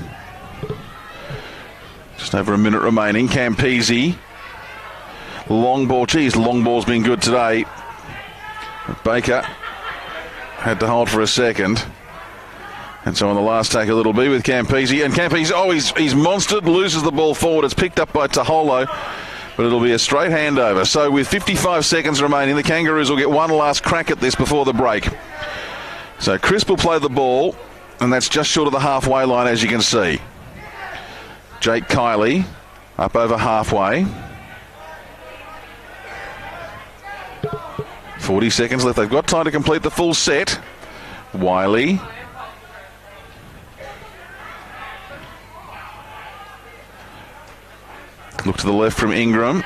Just over a minute remaining. Campese. Long ball. Geez, long ball's been good today. Baker had to hold for a second. And so on the last tackle it'll be with Campese. And Campese, he's monstered, loses the ball forward. It's picked up by Taholo, but it'll be a straight handover. So with 55 seconds remaining, the Kangaroos will get one last crack at this before the break. So Crisp will play the ball, and that's just short of the halfway line, as you can see. Jake Kiley up over halfway. 40 seconds left. They've got time to complete the full set. Wiley. Look to the left from Ingram.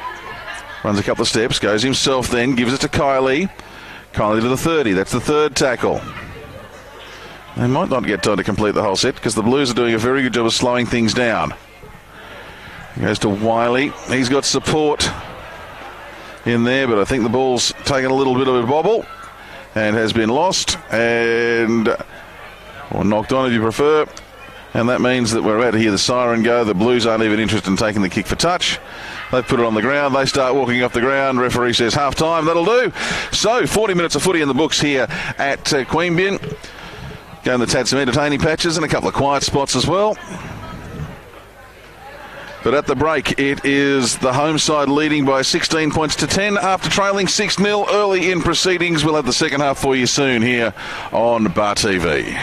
Runs a couple of steps. Goes himself then. Gives it to Kiley. Kiley to the 30. That's the third tackle. They might not get time to complete the whole set because the Blues are doing a very good job of slowing things down. He goes to Wiley. He's got support in there, but I think the ball's taken a little bit of a bobble and has been lost or knocked on if you prefer, and that means that we're about to hear the siren go. The Blues aren't even interested in taking the kick for touch. They've put it on the ground. They start walking off the ground. Referee says half time. That'll do. So 40 minutes of footy in the books here at Queanbeyan. Going to had some entertaining patches and a couple of quiet spots as well. But at the break, it is the home side leading by 16 points to 10 after trailing 6-0 early in proceedings. We'll have the second half for you soon here on Bar TV.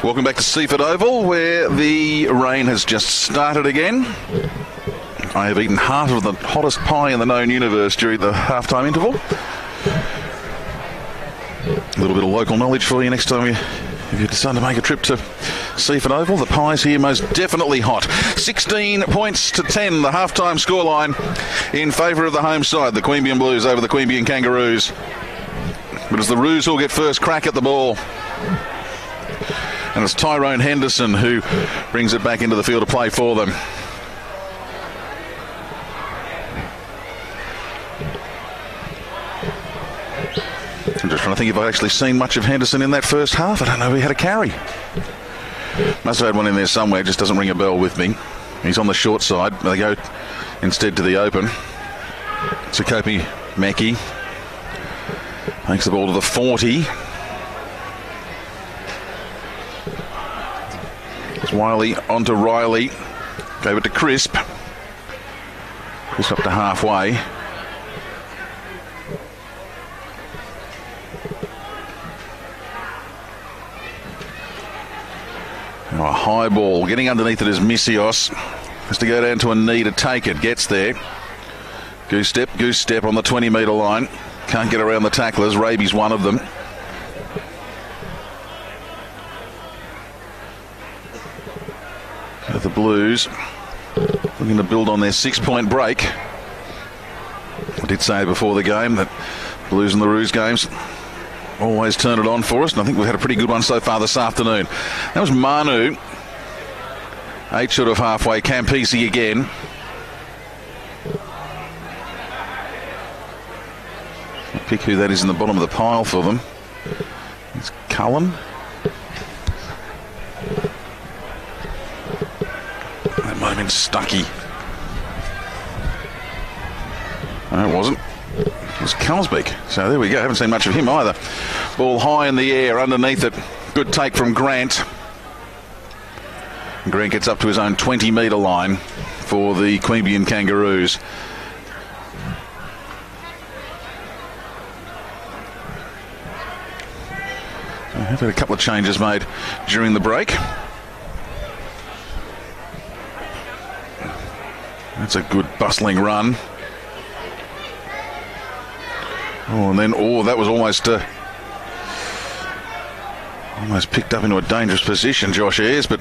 Welcome back to Seaford Oval, where the rain has just started again. I have eaten half of the hottest pie in the known universe during the halftime interval. A little bit of local knowledge for you next time if you decide to make a trip to Seaford Oval. The pie's here most definitely hot. 16 points to 10, the halftime scoreline in favour of the home side, the Queanbeyan Blues over the Queanbeyan Kangaroos. But as the Roos will get first crack at the ball. And it's Tyrone Henderson who brings it back into the field of play for them. I'm just trying to think if I've actually seen much of Henderson in that first half. I don't know if he had a carry. Must have had one in there somewhere, just doesn't ring a bell with me. He's on the short side. They go instead to the open. Sakopi Mackie takes the ball to the 40. It's Wiley onto Riley. Gave it to Crisp. Crisp up to halfway. Oh, a high ball. Getting underneath it is Missios. Has to go down to a knee to take it. Gets there. Goose step on the 20-metre line. Can't get around the tacklers. Raby's one of them. So the Blues looking to build on their 6-point break. I did say before the game that Blues and the Roos games always turn it on for us, and I think we've had a pretty good one so far this afternoon. That was Manu. 8 short of halfway. Campisi again. I'll pick who that is in the bottom of the pile for them. It's Cullen. That might have been Stuckey. No, it wasn't. It was Carlsbeck. So there we go. Haven't seen much of him either. Ball high in the air, underneath it. Good take from Grant. Grant gets up to his own 20-metre line for the Queanbeyan Kangaroos. I've had a couple of changes made during the break. That's a good bustling run. Oh, and then, that was almost picked up into a dangerous position, Josh Ayres, but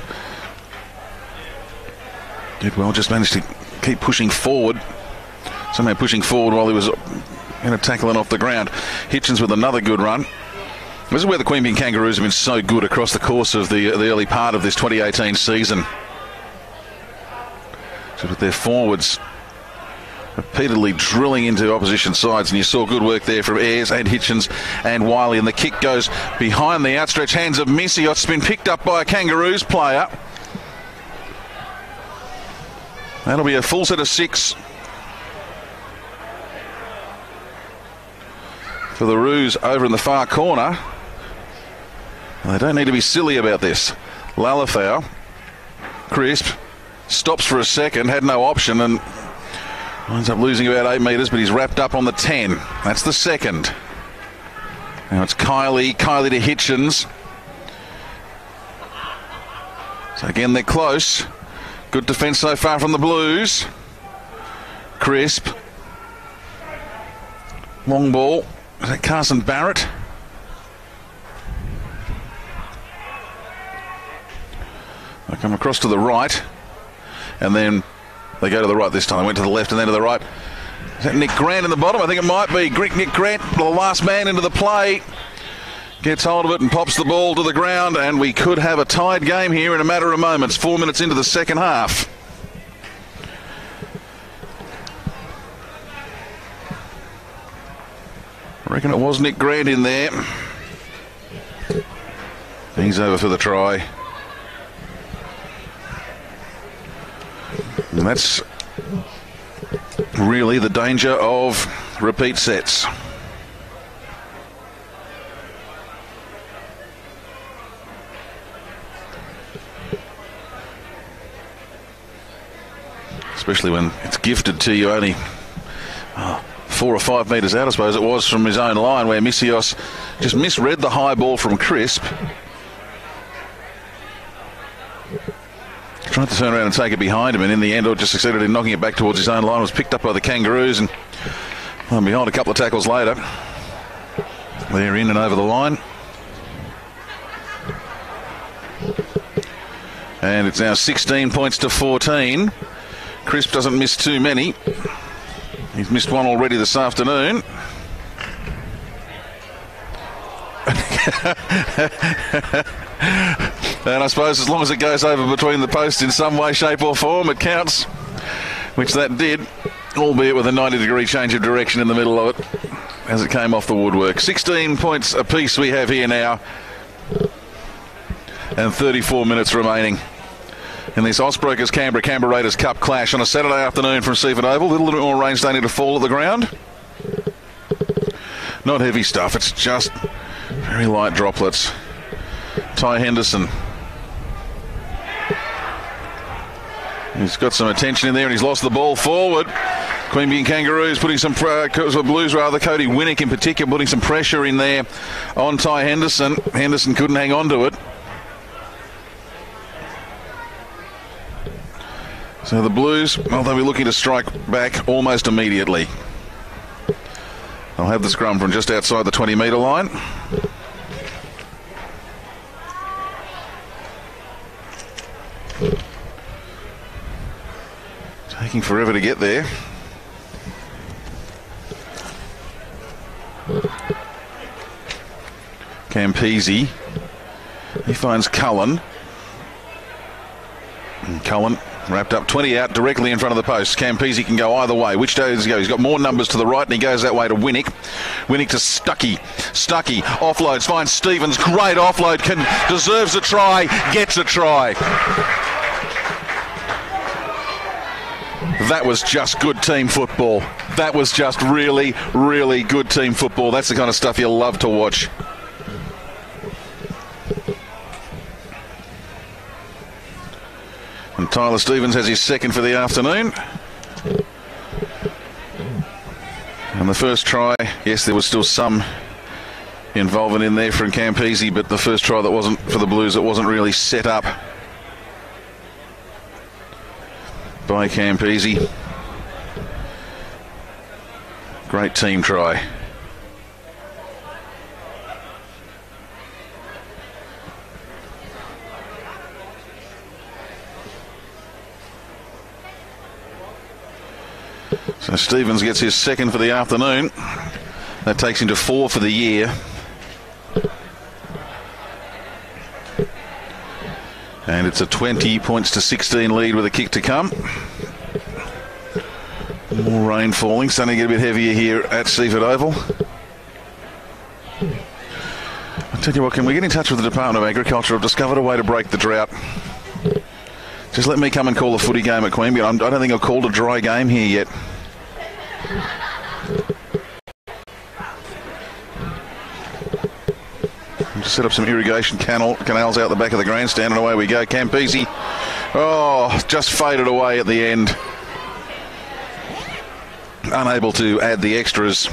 did well, just managed to keep pushing forward. Somehow pushing forward while he was going to tackle it off the ground. Hitchens with another good run. This is where the Queanbeyan Kangaroos have been so good across the course of the early part of this 2018 season. So with their forwards repeatedly drilling into opposition sides, and you saw good work there from Ayres and Hitchens and Wiley, and the kick goes behind the outstretched hands of Missios. It's been picked up by a Kangaroos player. That'll be a full set of 6 for the Roos over in the far corner. They don't need to be silly about this. Lalafau, Crisp, stops for a second, had no option, and winds up losing about 8 metres, but he's wrapped up on the 10. That's the second. Now it's Kylie to Hitchens. So again, they're close. Good defence so far from the Blues. Crisp. Long ball. Is that Carson Barrett? They come across to the right, and then they go to the right this time. They went to the left and then to the right. Is that Nick Grant in the bottom? I think it might be. Nick Grant, the last man into the play, gets hold of it and pops the ball to the ground, and we could have a tied game here in a matter of moments. 4 minutes into the second half. I reckon it was Nick Grant in there. He's over for the try. And that's really the danger of repeat sets. Especially when it's gifted to you only 4 or 5 metres out, I suppose it was, from his own line, where Missios just misread the high ball from Crisp. Tried to turn around and take it behind him, and in the end, just succeeded in knocking it back towards his own line. Was picked up by the Kangaroos, and behind a couple of tackles later, they're in and over the line. And it's now 16 points to 14. Crisp doesn't miss too many. He's missed one already this afternoon. And I suppose as long as it goes over between the posts in some way, shape or form, it counts, which that did, albeit with a 90-degree change of direction in the middle of it as it came off the woodwork. 16 points apiece we have here now, and 34 minutes remaining in this Osbrokers Canberra Raiders Cup clash on a Saturday afternoon from Seaford Oval. A little bit more rain starting to fall at the ground. Not heavy stuff, it's just very light droplets. Ty Henderson. He's got some attention in there and he's lost the ball forward. Queanbeyan Kangaroos putting some Blues rather, Cody Winnick in particular, putting some pressure in there on Ty Henderson. Henderson couldn't hang on to it. So the Blues, well, they'll be looking to strike back almost immediately. They'll have the scrum from just outside the 20-metre line. Taking forever to get there. Campese. He finds Cullen. And Cullen wrapped up 20 out directly in front of the post. Campese can go either way. Which does he go? He's got more numbers to the right and he goes that way to Winnick. Winnick to Stuckey. Stuckey offloads, finds Stevens. Great offload. Deserves a try. Gets a try. That was just good team football. That was just really, really good team football. That's the kind of stuff you love to watch. And Tyler Stevens has his second for the afternoon. And the first try, yes, there was still some involvement in there from Campese, but the first try that wasn't for the Blues, it wasn't really set up by Campese. Great team try. So Stevens gets his second for the afternoon. That takes him to 4 for the year. And it's a 20 points to 16 lead with a kick to come. More rain falling, starting to get a bit heavier here at Seaford Oval. I'll tell you what, can we get in touch with the Department of Agriculture? I've discovered a way to break the drought. Just let me come and call a footy game at Queanbeyan. I don't think I've called a dry game here yet. Just set up some irrigation canals out the back of the grandstand and away we go. Campese, just faded away at the end. Unable to add the extras,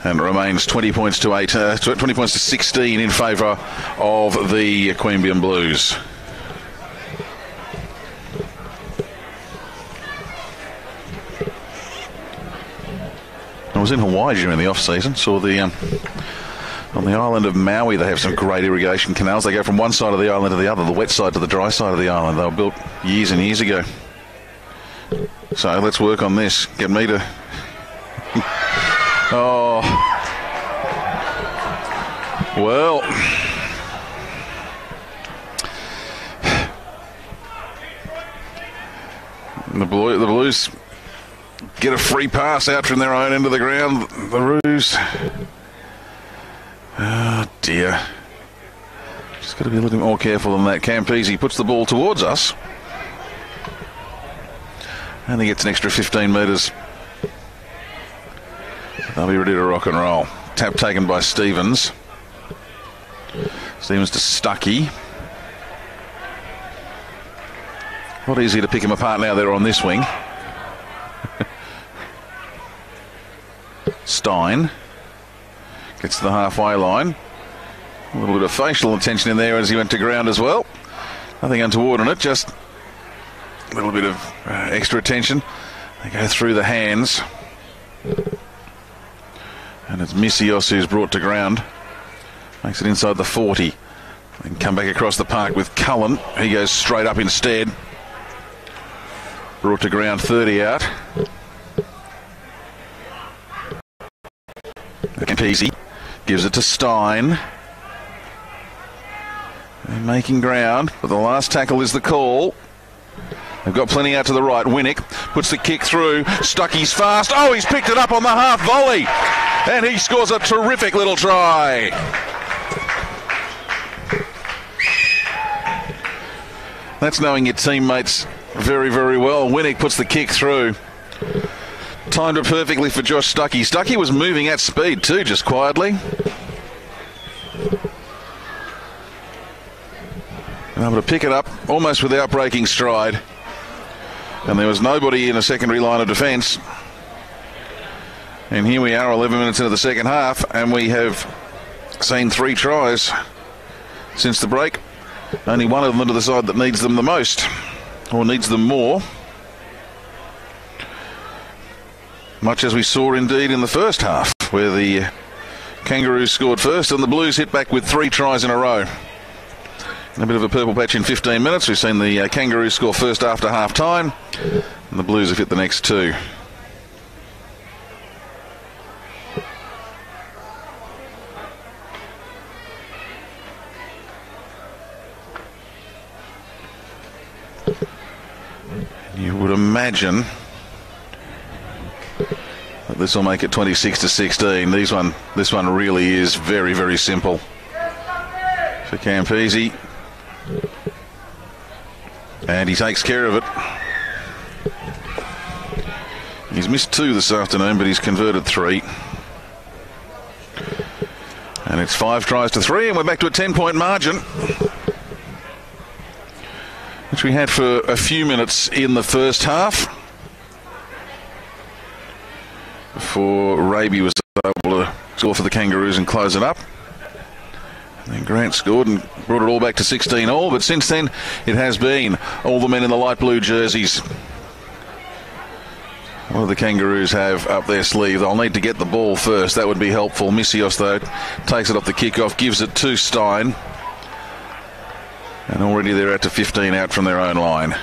and it remains 20 points to 20 points to 16 in favour of the Queanbeyan Blues. I was in Hawaii during the off-season, saw the on the island of Maui they have some great irrigation canals. They go from one side of the island to the other, the wet side to the dry side of the island. They were built years and years ago. So let's work on this. Get me to... Well... The Blues get a free pass out from their own end of the ground. The Roos... Oh dear. Just got to be a little bit more careful than that. Campese puts the ball towards us. And he gets an extra 15 metres. They'll be ready to rock and roll. Tap taken by Stevens. Stevens to Stuckey. Not easy to pick him apart now they're on this wing. Stein gets to the halfway line. A little bit of facial attention in there as he went to ground as well. Nothing untoward on it, just a little bit of extra attention. They go through the hands. And it's Misios who's brought to ground. Makes it inside the 40. And come back across the park with Cullen. He goes straight up instead. Brought to ground 30 out. Easy. Gives it to Stein. They're making ground, but the last tackle is the call. They've got plenty out to the right. Winnick puts the kick through. Stuckey's fast. Oh, he's picked it up on the half volley. And he scores a terrific little try. That's knowing your teammates very, very well. Winnick puts the kick through. Timed it perfectly for Josh Stuckey. Stuckey was moving at speed too, just quietly. And able to pick it up almost without breaking stride. And there was nobody in a secondary line of defence. And here we are 11 minutes into the second half, and we have seen 3 tries since the break. Only one of them to the side that needs them the most, or needs them more. Much as we saw indeed in the first half, where the Kangaroos scored first and the Blues hit back with 3 tries in a row. And a bit of a purple patch in 15 minutes. We've seen the Kangaroos score first after half time, and the Blues have hit the next 2. You would imagine that this will make it 26-16. This one really is very, very simple for Campese. And he takes care of it. He's missed 2 this afternoon, but he's converted 3. And it's 5 tries to 3, and we're back to a 10-point margin, which we had for a few minutes in the first half before Raby was able to score for the Kangaroos and close it up. And then Grant scored and brought it all back to 16 all, but since then it has been all the men in the light blue jerseys. What do the Kangaroos have up their sleeve? They'll need to get the ball first. That would be helpful. Misios, though, takes it off the kickoff, gives it to Stein. And already they're out to 15 out from their own line.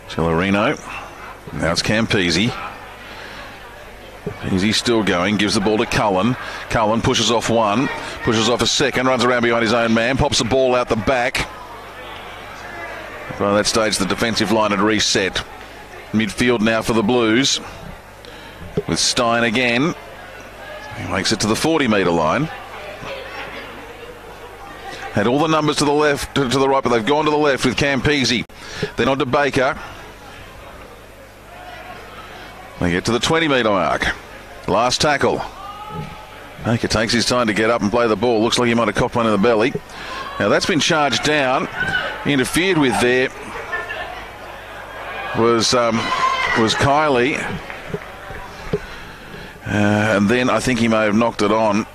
Celerino. Now it's Campese. He's still going, gives the ball to Cullen. Cullen pushes off 1, pushes off a second, runs around behind his own man, pops the ball out the back. By that stage, the defensive line had reset. Midfield now for the Blues, with Stein again. He makes it to the 40-metre line. Had all the numbers to the left, to the right, but they've gone to the left with Campese. Then on to Baker. They get to the 20-metre mark. Last tackle. Baker takes his time to get up and play the ball. Looks like he might have copped one in the belly. Now that's been charged down. Interfered with there was Kylie. And then I think he may have knocked it on.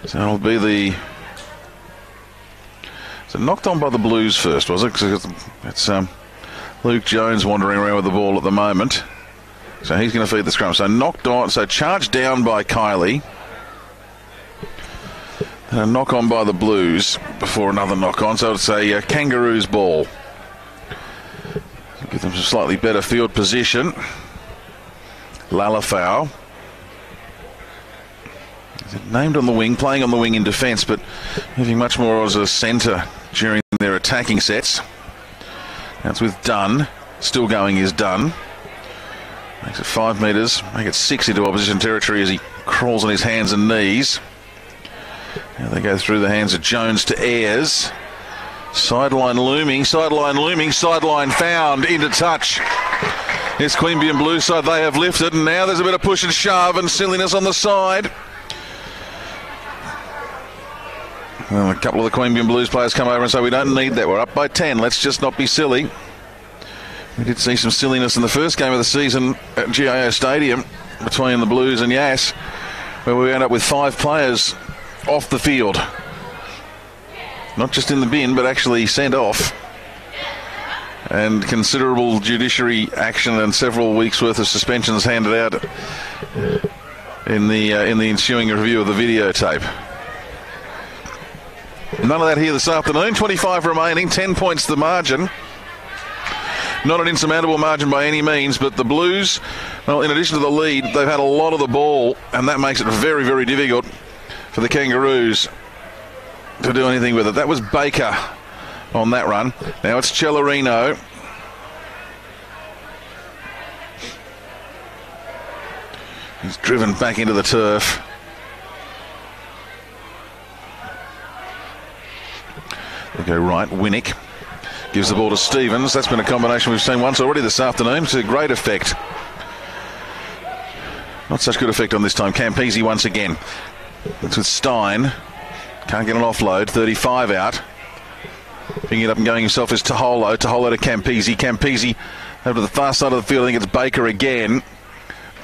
So it'll be the... So knocked on by the Blues first, was it? It's Luke Jones wandering around with the ball at the moment. So he's going to feed the scrum. So knocked on, so charged down by Kylie. And a knock on by the Blues before another knock on. So it's a Kangaroos ball. Give them some slightly better field position. Lalafau. Named on the wing, playing on the wing in defence, but moving much more as a centre during their attacking sets. That's with Dunn. Still going is Dunn. Makes it 5 metres, make it 6 into opposition territory as he crawls on his hands and knees. Now they go through the hands of Jones to Ayres. Sideline looming, sideline found, into touch. It's Queanbeyan Blue side, they have lifted, and now there's a bit of push and shove and silliness on the side. Well, a couple of the Queanbeyan Blues players come over and say, we don't need that. We're up by 10. Let's just not be silly. We did see some silliness in the first game of the season at GIO Stadium between the Blues and Yass, where we end up with 5 players off the field. Not just in the bin, but actually sent off. And considerable judiciary action and several weeks' worth of suspensions handed out in the ensuing review of the videotape. None of that here this afternoon. 25 remaining, 10 points the margin. Not an insurmountable margin by any means, but the Blues, well, in addition to the lead, they've had a lot of the ball, and that makes it very, very difficult for the Kangaroos to do anything with it. That was Baker on that run. Now it's Cellerino. He's driven back into the turf. They go right. Winnick gives the ball to Stevens. That's been a combination we've seen once already this afternoon to great effect. Not such good effect on this time. Campese once again. It's with Stein. Can't get an offload. 35 out. Picking it up and going himself is Taholo. Taholo to Campese. Campese over to the far side of the field. I think it's Baker again.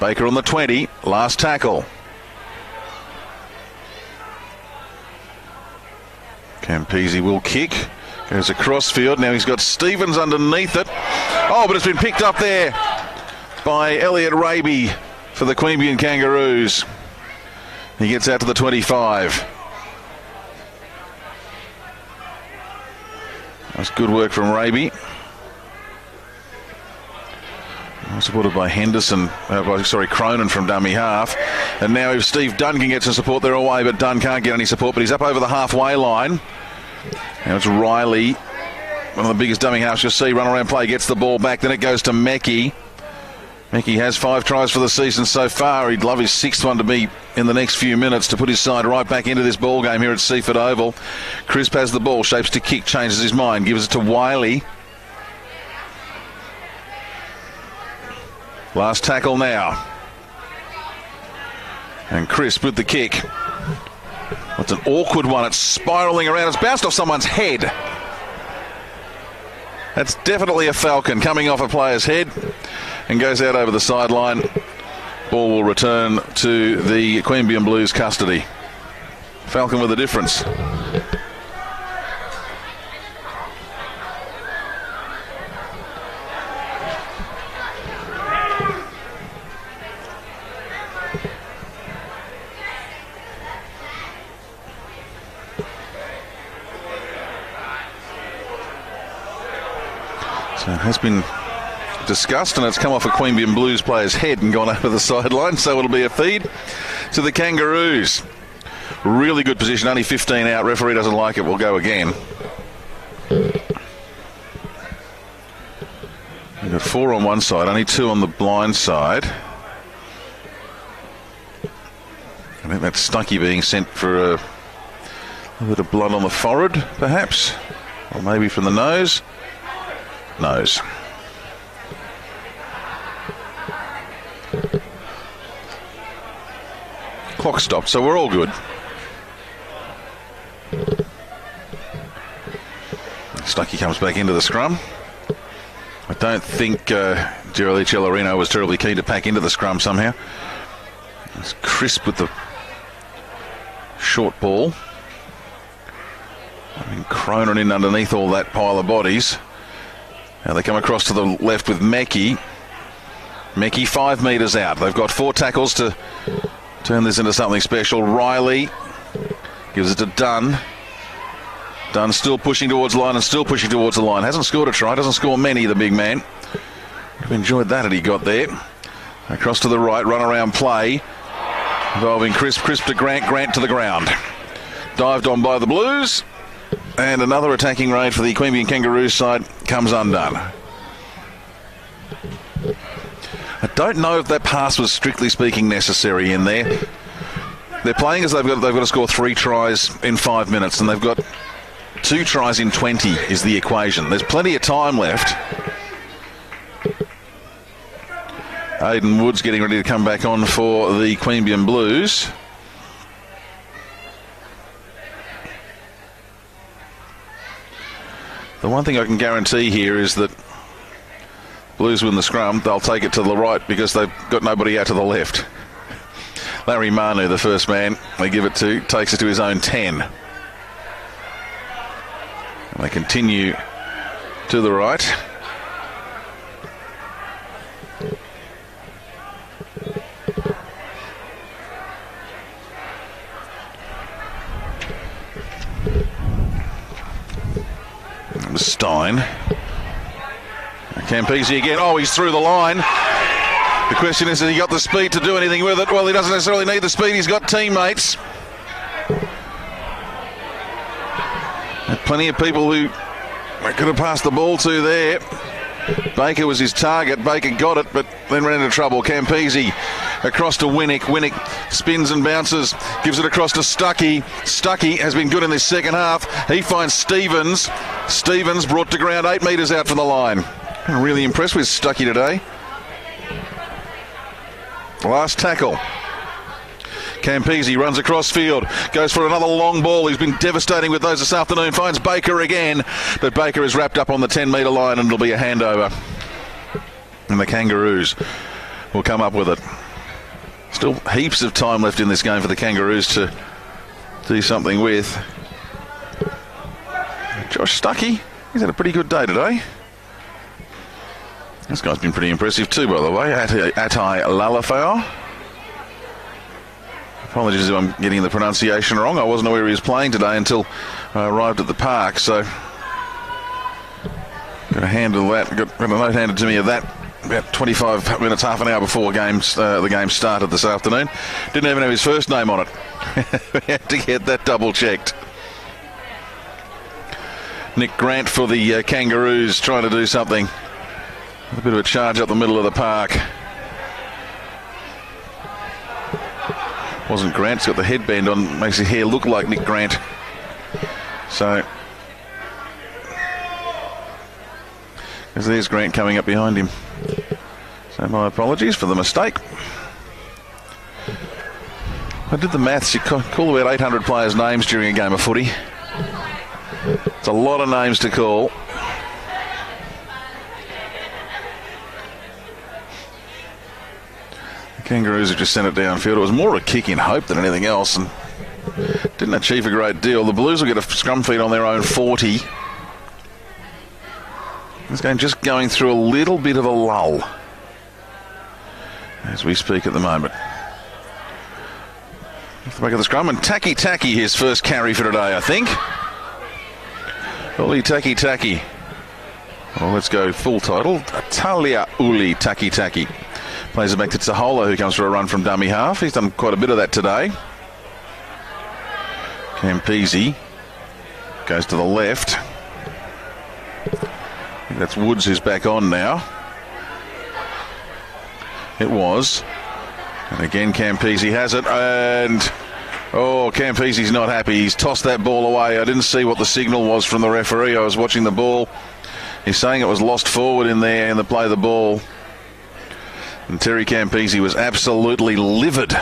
Baker on the 20. Last tackle. Campese will kick. Goes across field. Now he's got Stevens underneath it. Oh, but it's been picked up there by Elliot Raby for the Queanbeyan Kangaroos. He gets out to the 25. That's good work from Raby. Supported by Cronin from dummy half. And now if Steve Dunn can get some support, they're away, but Dunn can't get any support, but he's up over the halfway line. Now it's Riley, one of the biggest dummy halves you'll see. Run around play, gets the ball back, then it goes to Meckie. Meckie has 5 tries for the season so far. He'd love his 6th one to be in the next few minutes to put his side right back into this ball game here at Seaford Oval. Crisp has the ball, shapes to kick, changes his mind, gives it to Wiley. Last tackle now. And Crisp with the kick. It's an awkward one. It's spiralling around. It's bounced off someone's head. That's definitely a falcon coming off a player's head and goes out over the sideline. Ball will return to the Queanbeyan Blues custody. Falcon with a difference. So it has been discussed, and it's come off a Queanbeyan Blues player's head and gone over the sideline, so it'll be a feed to the Kangaroos. Really good position, only 15 out. Referee doesn't like it, we'll go again. We've got 4 on one side, only 2 on the blind side. I think that's Stuckey being sent for a bit of blood on the forehead, perhaps, or maybe from the nose. Nose. Clock stopped, so we're all good. Stuckey comes back into the scrum. I don't think Geraldine Cellerino was terribly keen to pack into the scrum somehow. It's Crisp with the short ball. I mean, Cronin in underneath all that pile of bodies. Now they come across to the left with Meckie. Meckie 5 metres out. They've got 4 tackles to turn this into something special. Riley gives it to Dunn. Dunn still pushing towards the line and still pushing towards the line. Hasn't scored a try, doesn't score many, the big man. I've enjoyed that he got there. Across to the right, run around play. Involving Crisp to Grant, Grant to the ground. Dived on by the Blues. And another attacking raid for the Queanbeyan Kangaroos side comes undone. I don't know if that pass was strictly speaking necessary in there. They're playing as they've got to score 3 tries in 5 minutes, and they've got 2 tries in 20 is the equation. There's plenty of time left. Aidan Woods getting ready to come back on for the Queanbeyan Blues. The one thing I can guarantee here is that Blues win the scrum. They'll take it to the right because they've got nobody out to the left. Larry Manu, the first man they give it to, takes it to his own 10. And they continue to the right. It was Stein. Campese again. Oh, he's through the line. The question is, has he got the speed to do anything with it? Well, he doesn't necessarily need the speed. He's got teammates. Plenty of people who could have passed the ball to there. Baker was his target. Baker got it, but then ran into trouble. Campese across to Winnick. Winnick spins and bounces, gives it across to Stuckey. Stuckey has been good in this second half. He finds Stevens. Stevens brought to ground 8 metres out from the line. I'm really impressed with Stuckey today. Last tackle. Campese runs across field, goes for another long ball. He's been devastating with those this afternoon. Finds Baker again, but Baker is wrapped up on the 10-metre line and it'll be a handover. And the Kangaroos will come up with it. Still heaps of time left in this game for the Kangaroos to do something with. Josh Stuckey, he's had a pretty good day today. This guy's been pretty impressive too, by the way. Atai Lalafau. Apologies if I'm getting the pronunciation wrong. I wasn't aware he was playing today until I arrived at the park, so got to handle that. Got a note handed to me of that about 25 minutes, half an hour before the game started this afternoon. Didn't even have his first name on it. We had to get that double checked. Nick Grant for the Kangaroos trying to do something. A bit of a charge up the middle of the park. Wasn't Grant. He's got the headband on, makes his hair look like Nick Grant. So, as there's Grant coming up behind him. So my apologies for the mistake. I did the maths. You call about 800 players' names during a game of footy. It's a lot of names to call. Kangaroos have just sent it downfield. It was more a kick in hope than anything else and didn't achieve a great deal. The Blues will get a scrum feed on their own 40. This game just going through a little bit of a lull as we speak at the moment. Off the back of the scrum, and Taki his first carry for today, I think. Uli Taki. Well, let's go full title. Talia Uli Taki. Plays it back to Tahola, who comes for a run from dummy half. He's done quite a bit of that today. Campese goes to the left. I think that's Woods who's back on now. It was. And again, Campese has it. And, Campese's not happy. He's tossed that ball away. I didn't see what the signal was from the referee. I was watching the ball. He's saying it was lost forward in there in the play of the ball. And Terry Campese was absolutely livid. It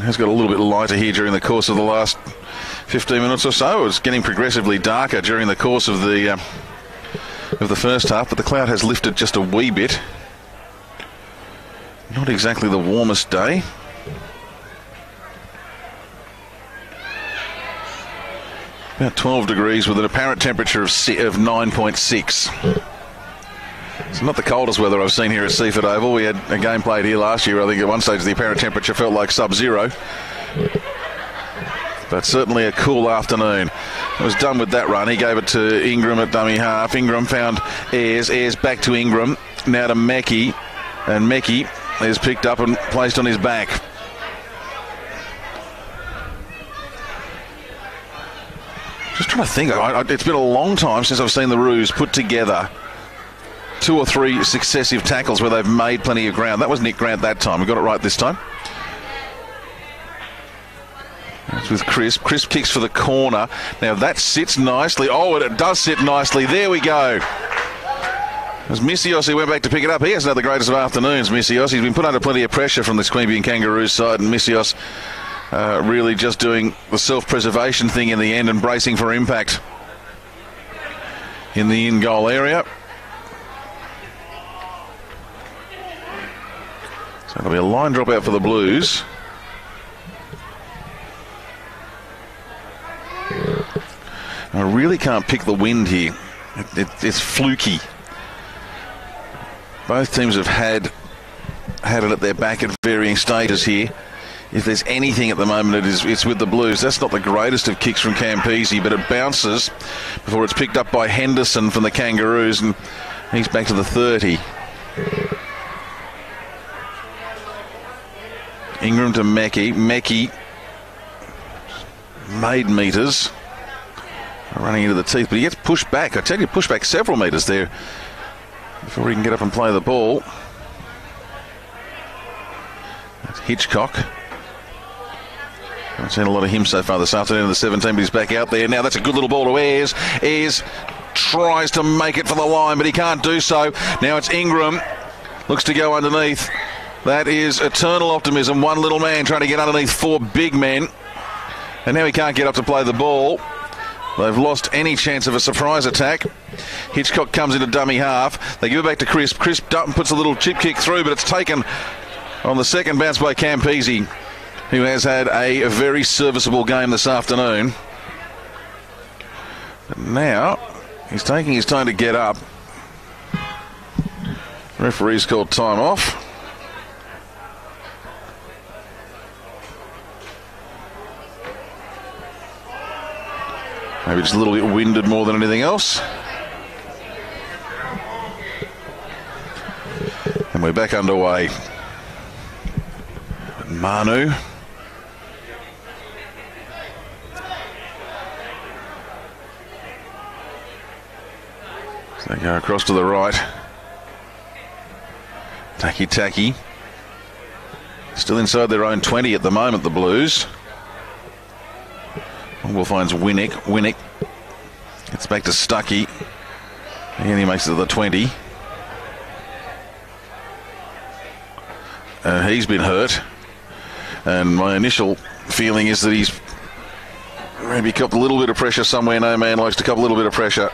has got a little bit lighter here during the course of the last 15 minutes or so. It was getting progressively darker during the course of the first half, but the cloud has lifted just a wee bit. Not exactly the warmest day. About 12 degrees with an apparent temperature of 9.6. It's not the coldest weather I've seen here at Seaford Oval. We had a game played here last year. I think at one stage the apparent temperature felt like sub-zero. But certainly a cool afternoon. It was done with that run. He gave it to Ingram at dummy half. Ingram found Ayres. Ayres back to Ingram. Now to Meckie. And Meckie is picked up and placed on his back. Just trying to think. It's been a long time since I've seen the Roos put together 2 or 3 successive tackles where they've made plenty of ground. That was Nick Grant that time. We got it right this time. That's with Crisp. Crisp kicks for the corner. Now that sits nicely. Oh, and it does sit nicely. There we go. It As Missios, he went back to pick it up. He hasn't had the greatest of afternoons, Missios. He's been put under plenty of pressure from this Queanbeyan Kangaroos side, and Missios really just doing the self-preservation thing in the end and bracing for impact in the in-goal area. So it'll be a line drop out for the Blues. I really can't pick the wind here. It's fluky. Both teams have had it at their back at varying stages here. If there's anything at the moment, it's with the Blues. That's not the greatest of kicks from Campese, but it bounces before it's picked up by Henderson from the Kangaroos, and he's back to the 30. Ingram to Meckie. Meckie made metres. Running into the teeth, but he gets pushed back. I tell you, pushed back several metres there before he can get up and play the ball. That's Hitchcock. I've seen a lot of him so far this afternoon in the 17, but he's back out there. Now that's a good little ball to Ayres. Ayres tries to make it for the line, but he can't do so. Now it's Ingram. Looks to go underneath. That is eternal optimism. One little man trying to get underneath four big men. And now he can't get up to play the ball. They've lost any chance of a surprise attack. Hitchcock comes into dummy half. They give it back to Crisp. Crisp puts a little chip kick through, but it's taken on the second bounce by Campese, who has had a very serviceable game this afternoon. But now he's taking his time to get up. Referee's called time off. Maybe just a little bit winded more than anything else. And we're back underway. Manu. So they go across to the right. Taki. Still inside their own 20 at the moment, the Blues. Ball finds Winnick. Winnick gets back to Stuckey. And he makes it to the 20. He's been hurt. And my initial feeling is that he's maybe copped a little bit of pressure somewhere. No man likes to cop a little bit of pressure.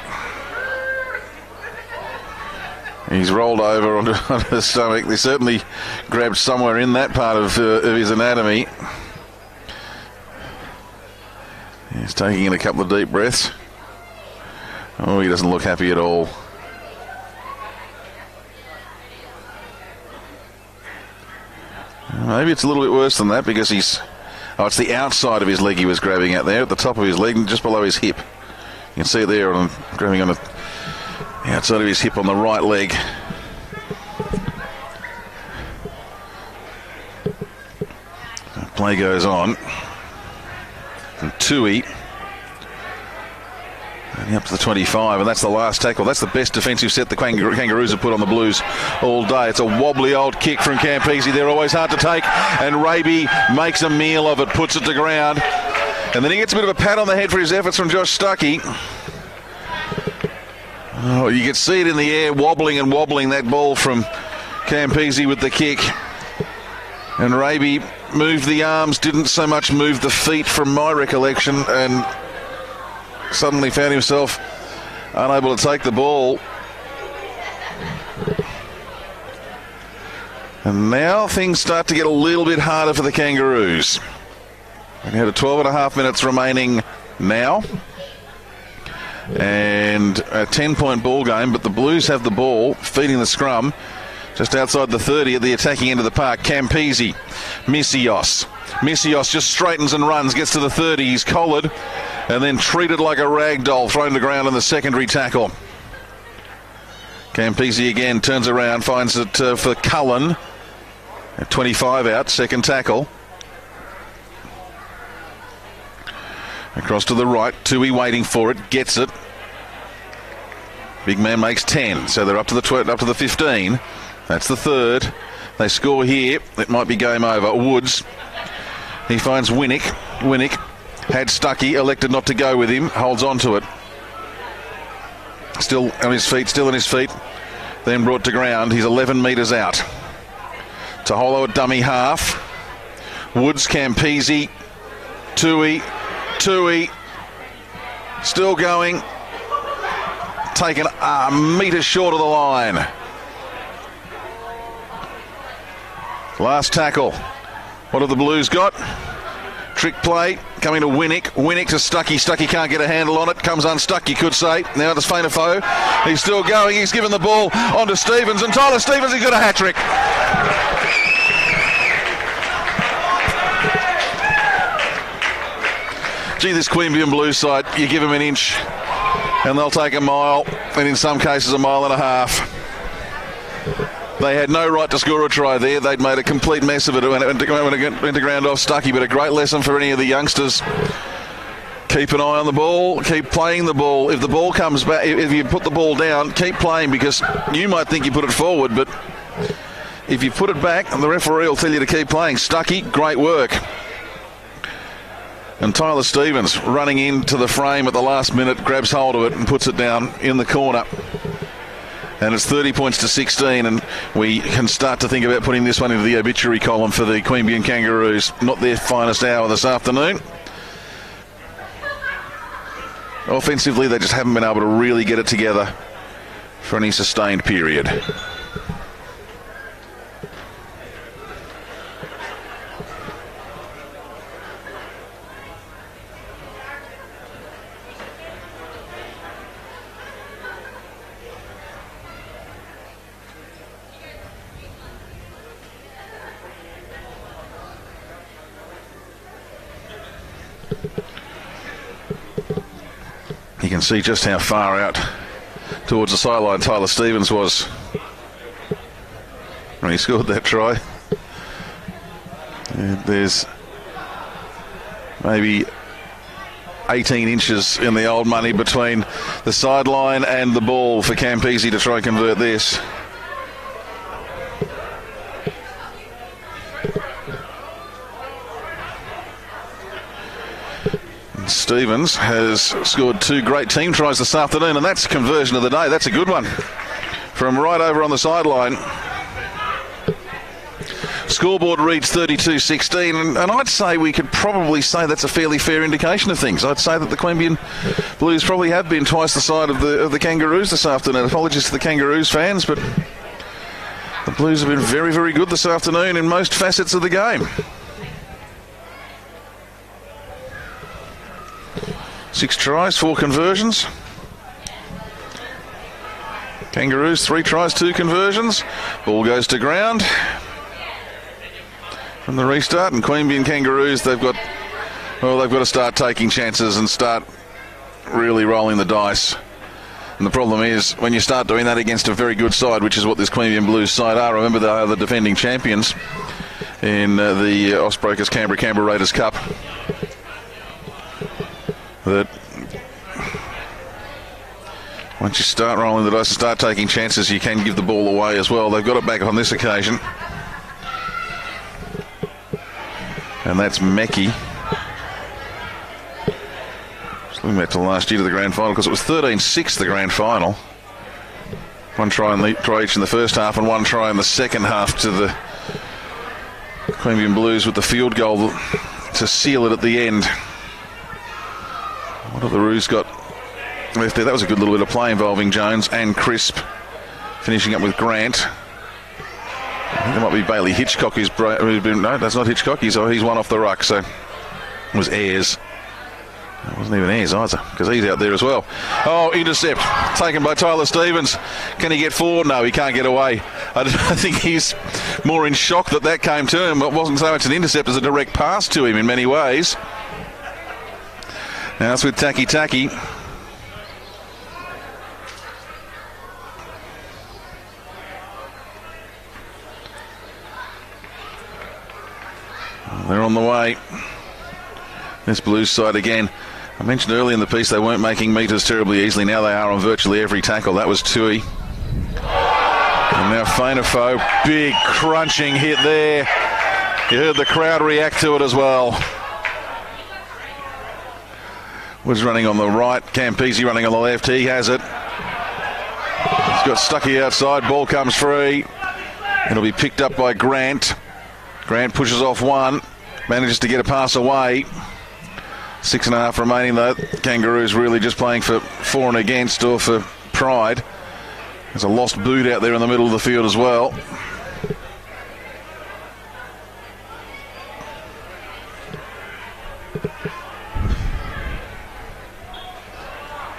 He's rolled over onto the stomach. They certainly grabbed somewhere in that part of his anatomy. He's taking in a couple of deep breaths. Oh, he doesn't look happy at all. Maybe it's a little bit worse than that because it's the outside of his leg he was grabbing at there, at the top of his leg, just below his hip. You can see it there, grabbing on the outside of his hip on the right leg. Play goes on. And Tui up to the 25, and that's the last tackle. That's the best defensive set the Kangaroos have put on the Blues all day. It's a wobbly old kick from Campese. They're always hard to take, and Raby makes a meal of it, puts it to ground, and then he gets a bit of a pat on the head for his efforts from Josh Stuckey. Oh, you can see it in the air, wobbling that ball from Campese with the kick. And Raby moved the arms, didn't so much move the feet from my recollection, and suddenly found himself unable to take the ball. And now things start to get a little bit harder for the Kangaroos. We had 12.5 minutes remaining now. And a 10-point ball game, but the Blues have the ball, feeding the scrum. Just outside the 30 at the attacking end of the park. Campese, Missios. Missios just straightens and runs, gets to the 30. He's collared and then treated like a rag doll, thrown to the ground in the secondary tackle. Campese again turns around, finds it for Cullen. At 25 out, second tackle. Across to the right, Tui waiting for it, gets it. Big man makes 10, so they're up to the 15. That's the third. They score here. It might be game over. Woods. He finds Winnick. Winnick had Stuckey, elected not to go with him. Holds on to it. Still on his feet. then brought to ground. He's 11 metres out. Taholo at dummy half. Woods, Campese, Tui, still going. Taken a metre short of the line. Last tackle. What have the Blues got? Trick play coming to Winnick. Winnick to Stuckey. Stuckey can't get a handle on it. Comes unstuck, you could say. Now to Fainafo. He's still going. He's given the ball on to Stevens. And Tyler Stevens, he's got a hat-trick. Gee, this Queanbeyan Blues side, you give them an inch and they'll take a mile, and in some cases a mile and a half. They had no right to score a try there. They'd made a complete mess of it when it went to ground off Stuckey, but a great lesson for any of the youngsters. Keep an eye on the ball, keep playing the ball. If the ball comes back, if you put the ball down, keep playing, because you might think you put it forward, but if you put it back, the referee will tell you to keep playing. Stuckey, great work. And Tyler Stevens running into the frame at the last minute, grabs hold of it and puts it down in the corner. And it's 30 points to 16, and we can start to think about putting this one into the obituary column for the Queanbeyan Kangaroos. Not their finest hour this afternoon. Offensively, they just haven't been able to really get it together for any sustained period. You can see just how far out towards the sideline Tyler Stevens was when he scored that try. And there's maybe 18 inches in the old money between the sideline and the ball for Campese to try and convert this. Stevens has scored 2 great team tries this afternoon, and that's conversion of the day. That's a good one from right over on the sideline. Scoreboard reads 32-16, and I'd say we could probably say that's a fairly fair indication of things. I'd say that the Queanbeyan Blues probably have been twice the side of the Kangaroos this afternoon. Apologies to the Kangaroos fans, but the Blues have been very, very good this afternoon in most facets of the game. 6 tries, 4 conversions. Kangaroos, 3 tries, 2 conversions. Ball goes to ground from the restart, and Queanbeyan Kangaroos, they've got to start taking chances and start really rolling the dice. And the problem is, when you start doing that against a very good side, which is what this Queanbeyan Blues side are, remember they are the defending champions in the Ospreakers Canberra Raiders Cup. That once you start rolling the dice and start taking chances, you can give the ball away as well. They've got it back on this occasion. And that's Meckie. Just looking back to last year to the grand final, because it was 13-6 the grand final. 1 try each in the first half and 1 try in the second half to the Queanbeyan Blues, with the field goal to seal it at the end. What have the Roos got left there? That was a good little bit of play involving Jones and Crisp, finishing up with Grant. I think there might be Bailey Hitchcock who's been... No, that's not Hitchcock. He's one off the ruck, so it was Ayres. It wasn't even Ayres either, because he's out there as well. Oh, intercept taken by Tyler Stevens. Can he get forward? No, he can't get away. I think he's more in shock that came to him. It wasn't so much an intercept as a direct pass to him in many ways. Now it's with Taki. They're on the way. This Blues side again. I mentioned earlier in the piece they weren't making metres terribly easily. Now they are on virtually every tackle. That was Tui. And now Fainafo. Big crunching hit there. You heard the crowd react to it as well. Woods running on the right, Campese running on the left. He has it. He's got Stuckey outside. Ball comes free. It'll be picked up by Grant. Grant pushes off one. Manages to get a pass away. 6.5 remaining though. Kangaroos really just playing for and against or for pride. There's a lost boot out there in the middle of the field as well.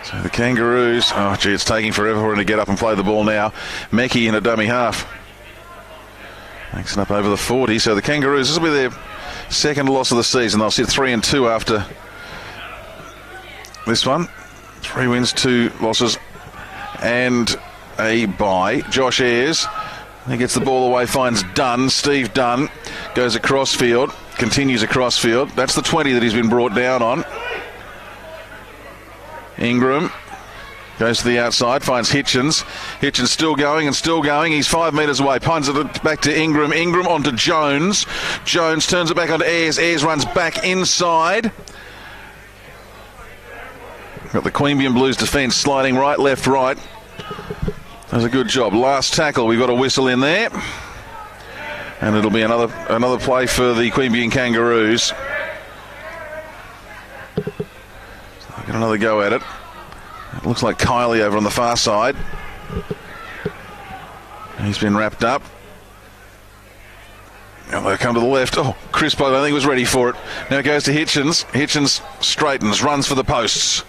So the Kangaroos, oh gee, it's taking forever for him to get up and play the ball now. Meckie in a dummy half. Makes it up over the 40. So the Kangaroos, this will be their second loss of the season. They'll sit 3-2 after this one. 3 wins, 2 losses, and a bye. Josh Ayres, he gets the ball away, finds Dunn. Steve Dunn goes across field, continues across field. That's the 20 that he's been brought down on. Ingram goes to the outside, finds Hitchens. Hitchens still going and still going. He's 5 metres away. Pines it back to Ingram. Ingram onto Jones. Jones turns it back onto Ayres. Ayres runs back inside. Got the Queanbeyan Blues defence sliding right, left, right. Does a good job. Last tackle. We've got a whistle in there. And it'll be another play for the Queanbeyan Kangaroos. So get another go at it. It looks like Kylie over on the far side. He's been wrapped up. Now they come to the left. Oh, Crispo, I don't think was ready for it. Now it goes to Hitchens. Hitchens straightens, runs for the posts.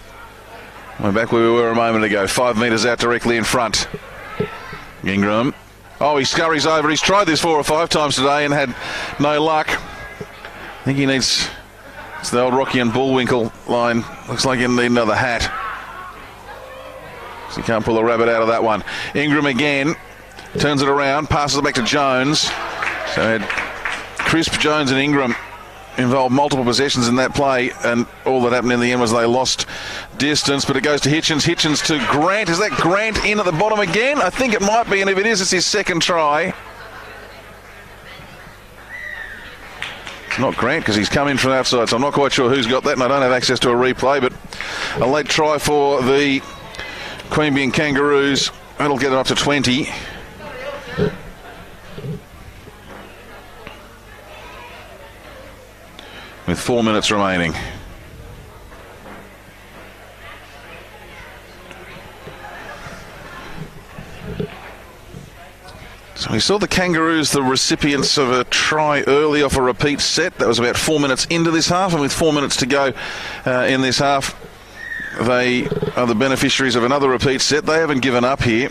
We're back where we were a moment ago. 5 metres out directly in front. Ingram. Oh, he scurries over. He's tried this 4 or 5 times today and had no luck. I think he needs... It's the old Rocky and Bullwinkle line. Looks like he'll need another hat. So he can't pull a rabbit out of that one. Ingram again. Turns it around. Passes it back to Jones. So had Crisp, Jones and Ingram involved multiple possessions in that play, and all that happened in the end was they lost distance, but it goes to Hitchens. Hitchens to Grant. Is that Grant in at the bottom again? I think it might be, and if it is, it's his second try. It's not Grant because he's come in from outside, so I'm not quite sure who's got that, and I don't have access to a replay, but a late try for the Queanbeyan Kangaroos. That'll get it up to 20. With 4 minutes remaining. So we saw the Kangaroos, the recipients of a try early off a repeat set. That was about 4 minutes into this half, and with 4 minutes to go in this half, they are the beneficiaries of another repeat set. They haven't given up here.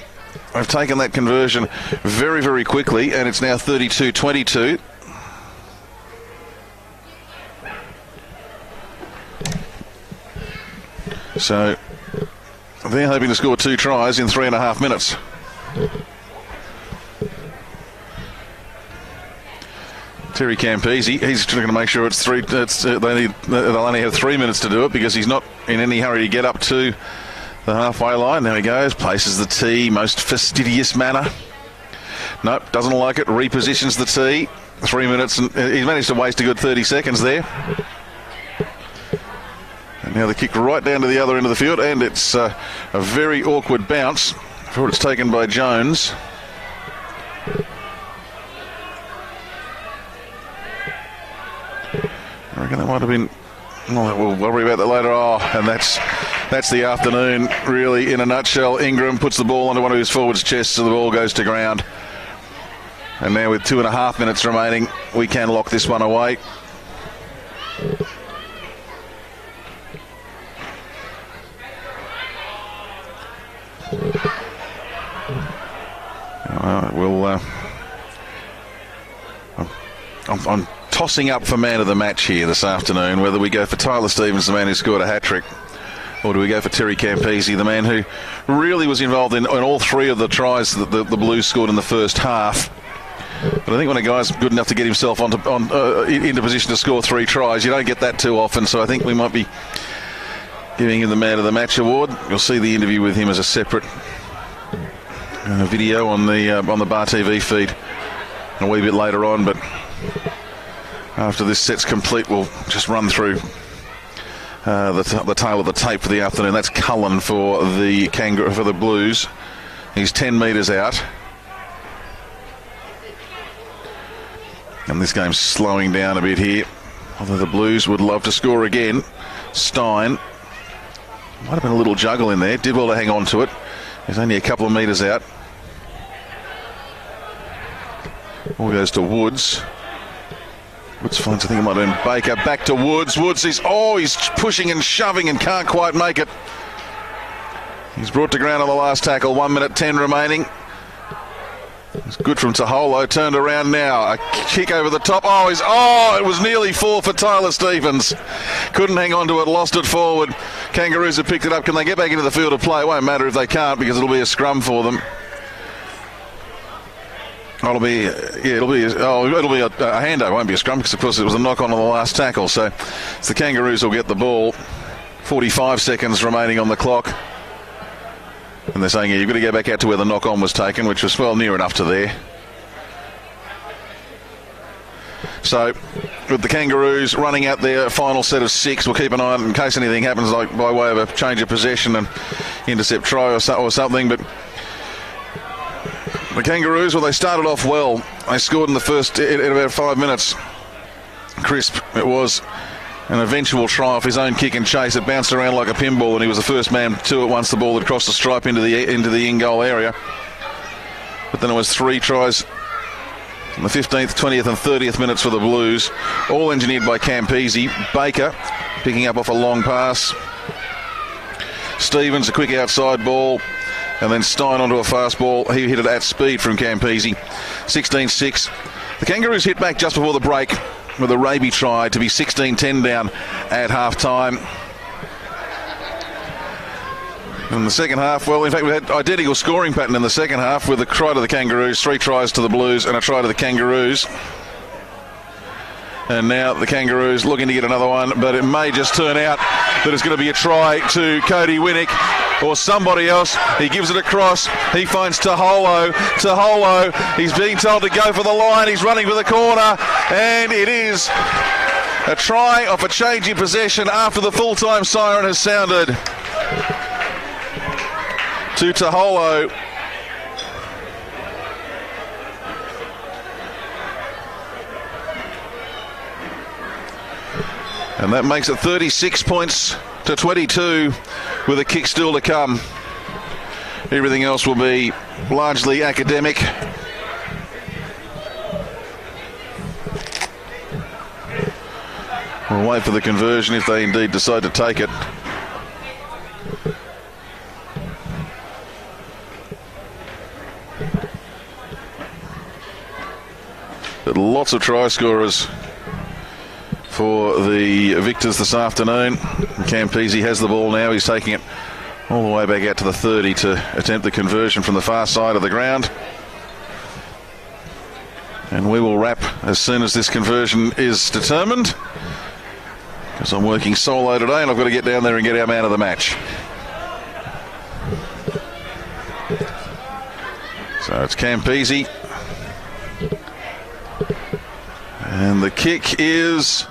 They've taken that conversion very, very quickly, and it's now 32-22. So they're hoping to score 2 tries in 3.5 minutes. Terry Campese, he's going to make sure it's three. They'll only have 3 minutes to do it because he's not in any hurry to get up to the halfway line. There he goes, places the tee, most fastidious manner. Nope, doesn't like it, repositions the tee. 3 minutes, and he's managed to waste a good 30 seconds there. And now the kick right down to the other end of the field, and it's a very awkward bounce for what it's taken by Jones. I reckon that might have been... Oh, we'll worry about that later. Oh, and that's the afternoon, really, in a nutshell. Ingram puts the ball onto one of his forwards' chests, so the ball goes to ground. And now with 2.5 minutes remaining, we can lock this one away. I'm tossing up for man of the match here this afternoon, whether we go for Tyler Stevens, the man who scored a hat-trick, or do we go for Terry Campese, the man who really was involved in all 3 of the tries that the Blues scored in the first half. But I think when a guy's good enough to get himself into position to score 3 tries, you don't get that too often, so I think we might be giving him the man of the match award. You'll see the interview with him as a separate video on the Bar TV feed a wee bit later on, but after this set's complete, we'll just run through the tail of the tape for the afternoon. That's Cullen for the Blues. He's 10 metres out. And this game's slowing down a bit here. Although the Blues would love to score again. Stein. Might have been a little juggle in there. Did well to hang on to it. He's only a couple of metres out. Ball goes to Woods. Woods finds, I think it might have been Baker. Back to Woods. Woods is, he's pushing and shoving and can't quite make it. He's brought to ground on the last tackle. 1 minute 10 remaining. It's good from Taholo. Turned around now. A kick over the top. It was nearly 4 for Tyler Stephens. Couldn't hang on to it. Lost it forward. Kangaroos have picked it up. Can they get back into the field of play? It won't matter if they can't, because it'll be a scrum for them. It'll be a handover. It won't be a scrum, because of course it was a knock on the last tackle. So it's the Kangaroos will get the ball. 45 seconds remaining on the clock. And they're saying, you've got to go back out to where the knock-on was taken, which was, near enough to there. So, with the Kangaroos running out their final set of 6, we'll keep an eye on it in case anything happens, like by way of a change of possession and intercept try or something. But the Kangaroos, they started off well. They scored in the first, in about 5 minutes. Crisp, it was. An eventual try off his own kick and chase. It bounced around like a pinball, and he was the first man to it once the ball had crossed the stripe into the in-goal area. But then it was 3 tries in the 15th, 20th and 30th minutes for the Blues, all engineered by Campese. Baker picking up off a long pass. Stevens, a quick outside ball, and then Stein onto a fast ball. He hit it at speed from Campese. 16-6. The Kangaroos hit back just before the break with a Raby try to be 16-10 down at half-time. In the second half, in fact, we had identical scoring pattern in the second half with a try to the Kangaroos, 3 tries to the Blues and a try to the Kangaroos. And now the Kangaroos looking to get another one, but it may just turn out that it's going to be a try to Cody Winnick or somebody else. He gives it across. He finds Taholo. Taholo, he's being told to go for the line. He's running for the corner, and it is a try off a change in possession after the full-time siren has sounded to Taholo. And that makes it 36 points to 22 with a kick still to come. Everything else will be largely academic. We'll wait for the conversion if they indeed decide to take it. But lots of try scorers for the victors this afternoon. Campese has the ball now. He's taking it all the way back out to the 30 to attempt the conversion from the far side of the ground. And we will wrap as soon as this conversion is determined, because I'm working solo today and I've got to get down there and get our man of the match. So it's Campese. And the kick is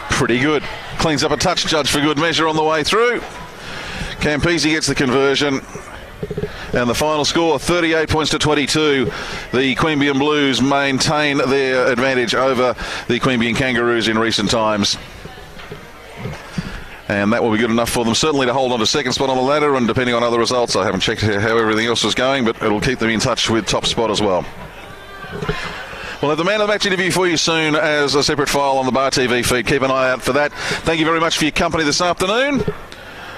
pretty good. Cleans up a touch, judge for good measure on the way through. Campese gets the conversion. And the final score, 38 points to 22. The Queanbeyan Blues maintain their advantage over the Queanbeyan Kangaroos in recent times. And that will be good enough for them, certainly, to hold on to second spot on the ladder. And depending on other results, I haven't checked how everything else is going, but it'll keep them in touch with top spot as well. We'll have the man of the match interview for you soon as a separate file on the Bar TV feed. Keep an eye out for that. Thank you very much for your company this afternoon.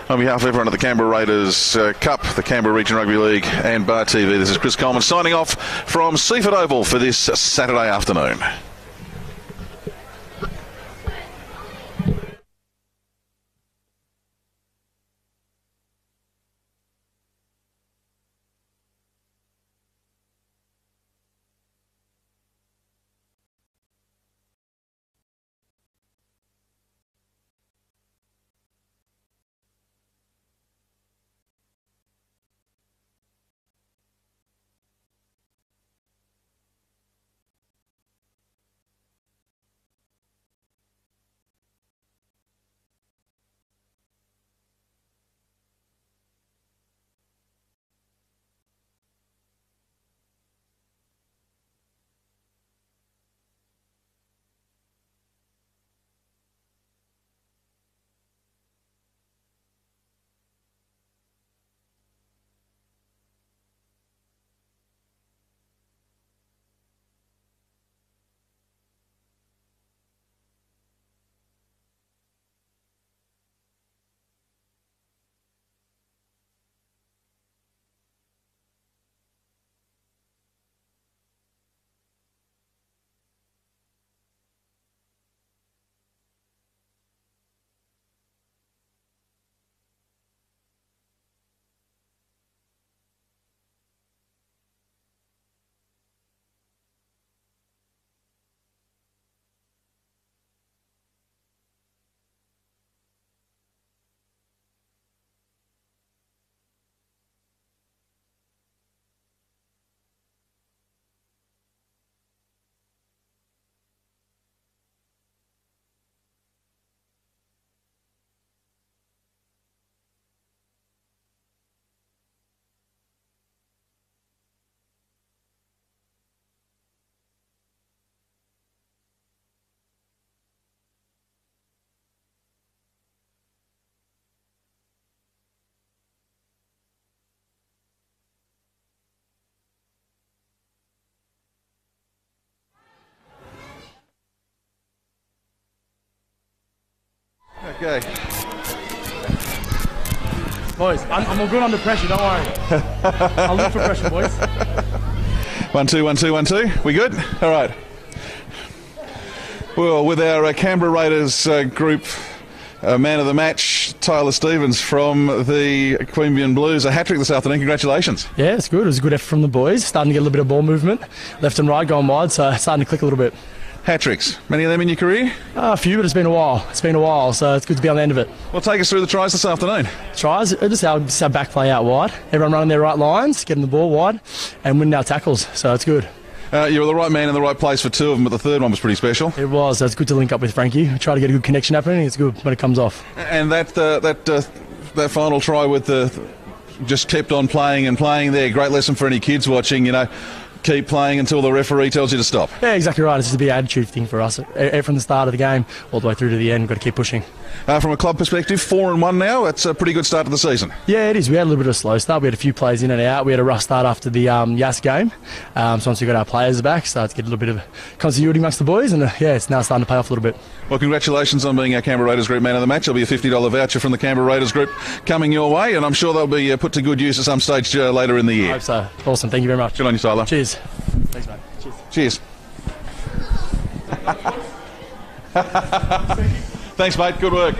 On behalf of everyone at the Canberra Raiders Cup, the Canberra Region Rugby League and Bar TV, this is Chris Coleman signing off from Seaford Oval for this Saturday afternoon. Okay. Boys, I'm all good under pressure, don't worry. I'll look for pressure, boys. 1, 2, 1, 2, 1, 2. We good? All right. Well, with our Canberra Raiders group, man of the match, Tyler Stevens from the Queanbeyan Blues, a hat-trick this afternoon. Congratulations. Yeah, it's good. It was a good effort from the boys. Starting to get a little bit of ball movement, left and right going wide, so starting to click a little bit. Hat-tricks. Many of them in your career? A few, but it's been a while. So it's good to be on the end of it. Well, take us through the tries this afternoon. Tries, just our back play out wide. Everyone running their right lines, getting the ball wide, and winning our tackles, so it's good. You were the right man in the right place for two of them, but the third one was pretty special. It was. So it's good to link up with Frankie. Try to get a good connection happening. It's good when it comes off. And that final try with just kept on playing and playing there. Great lesson for any kids watching. Keep playing until the referee tells you to stop. Yeah, exactly right. It's just a big attitude thing for us. From the start of the game all the way through to the end, we've got to keep pushing. From a club perspective, 4-1 now. It's a pretty good start to the season. Yeah, it is. We had a little bit of a slow start. We had a few players in and out. We had a rough start after the Yas game. So once we got our players back, started to get a little bit of continuity amongst the boys, and it's now starting to pay off a little bit. Well, congratulations on being our Canberra Raiders Group man of the match. There'll be a $50 voucher from the Canberra Raiders Group coming your way, and I'm sure they'll be put to good use at some stage later in the year. I hope so. Awesome. Thank you very much. Good on you, Tyler. Cheers. Thanks, mate. Cheers. Thanks, mate. Good work.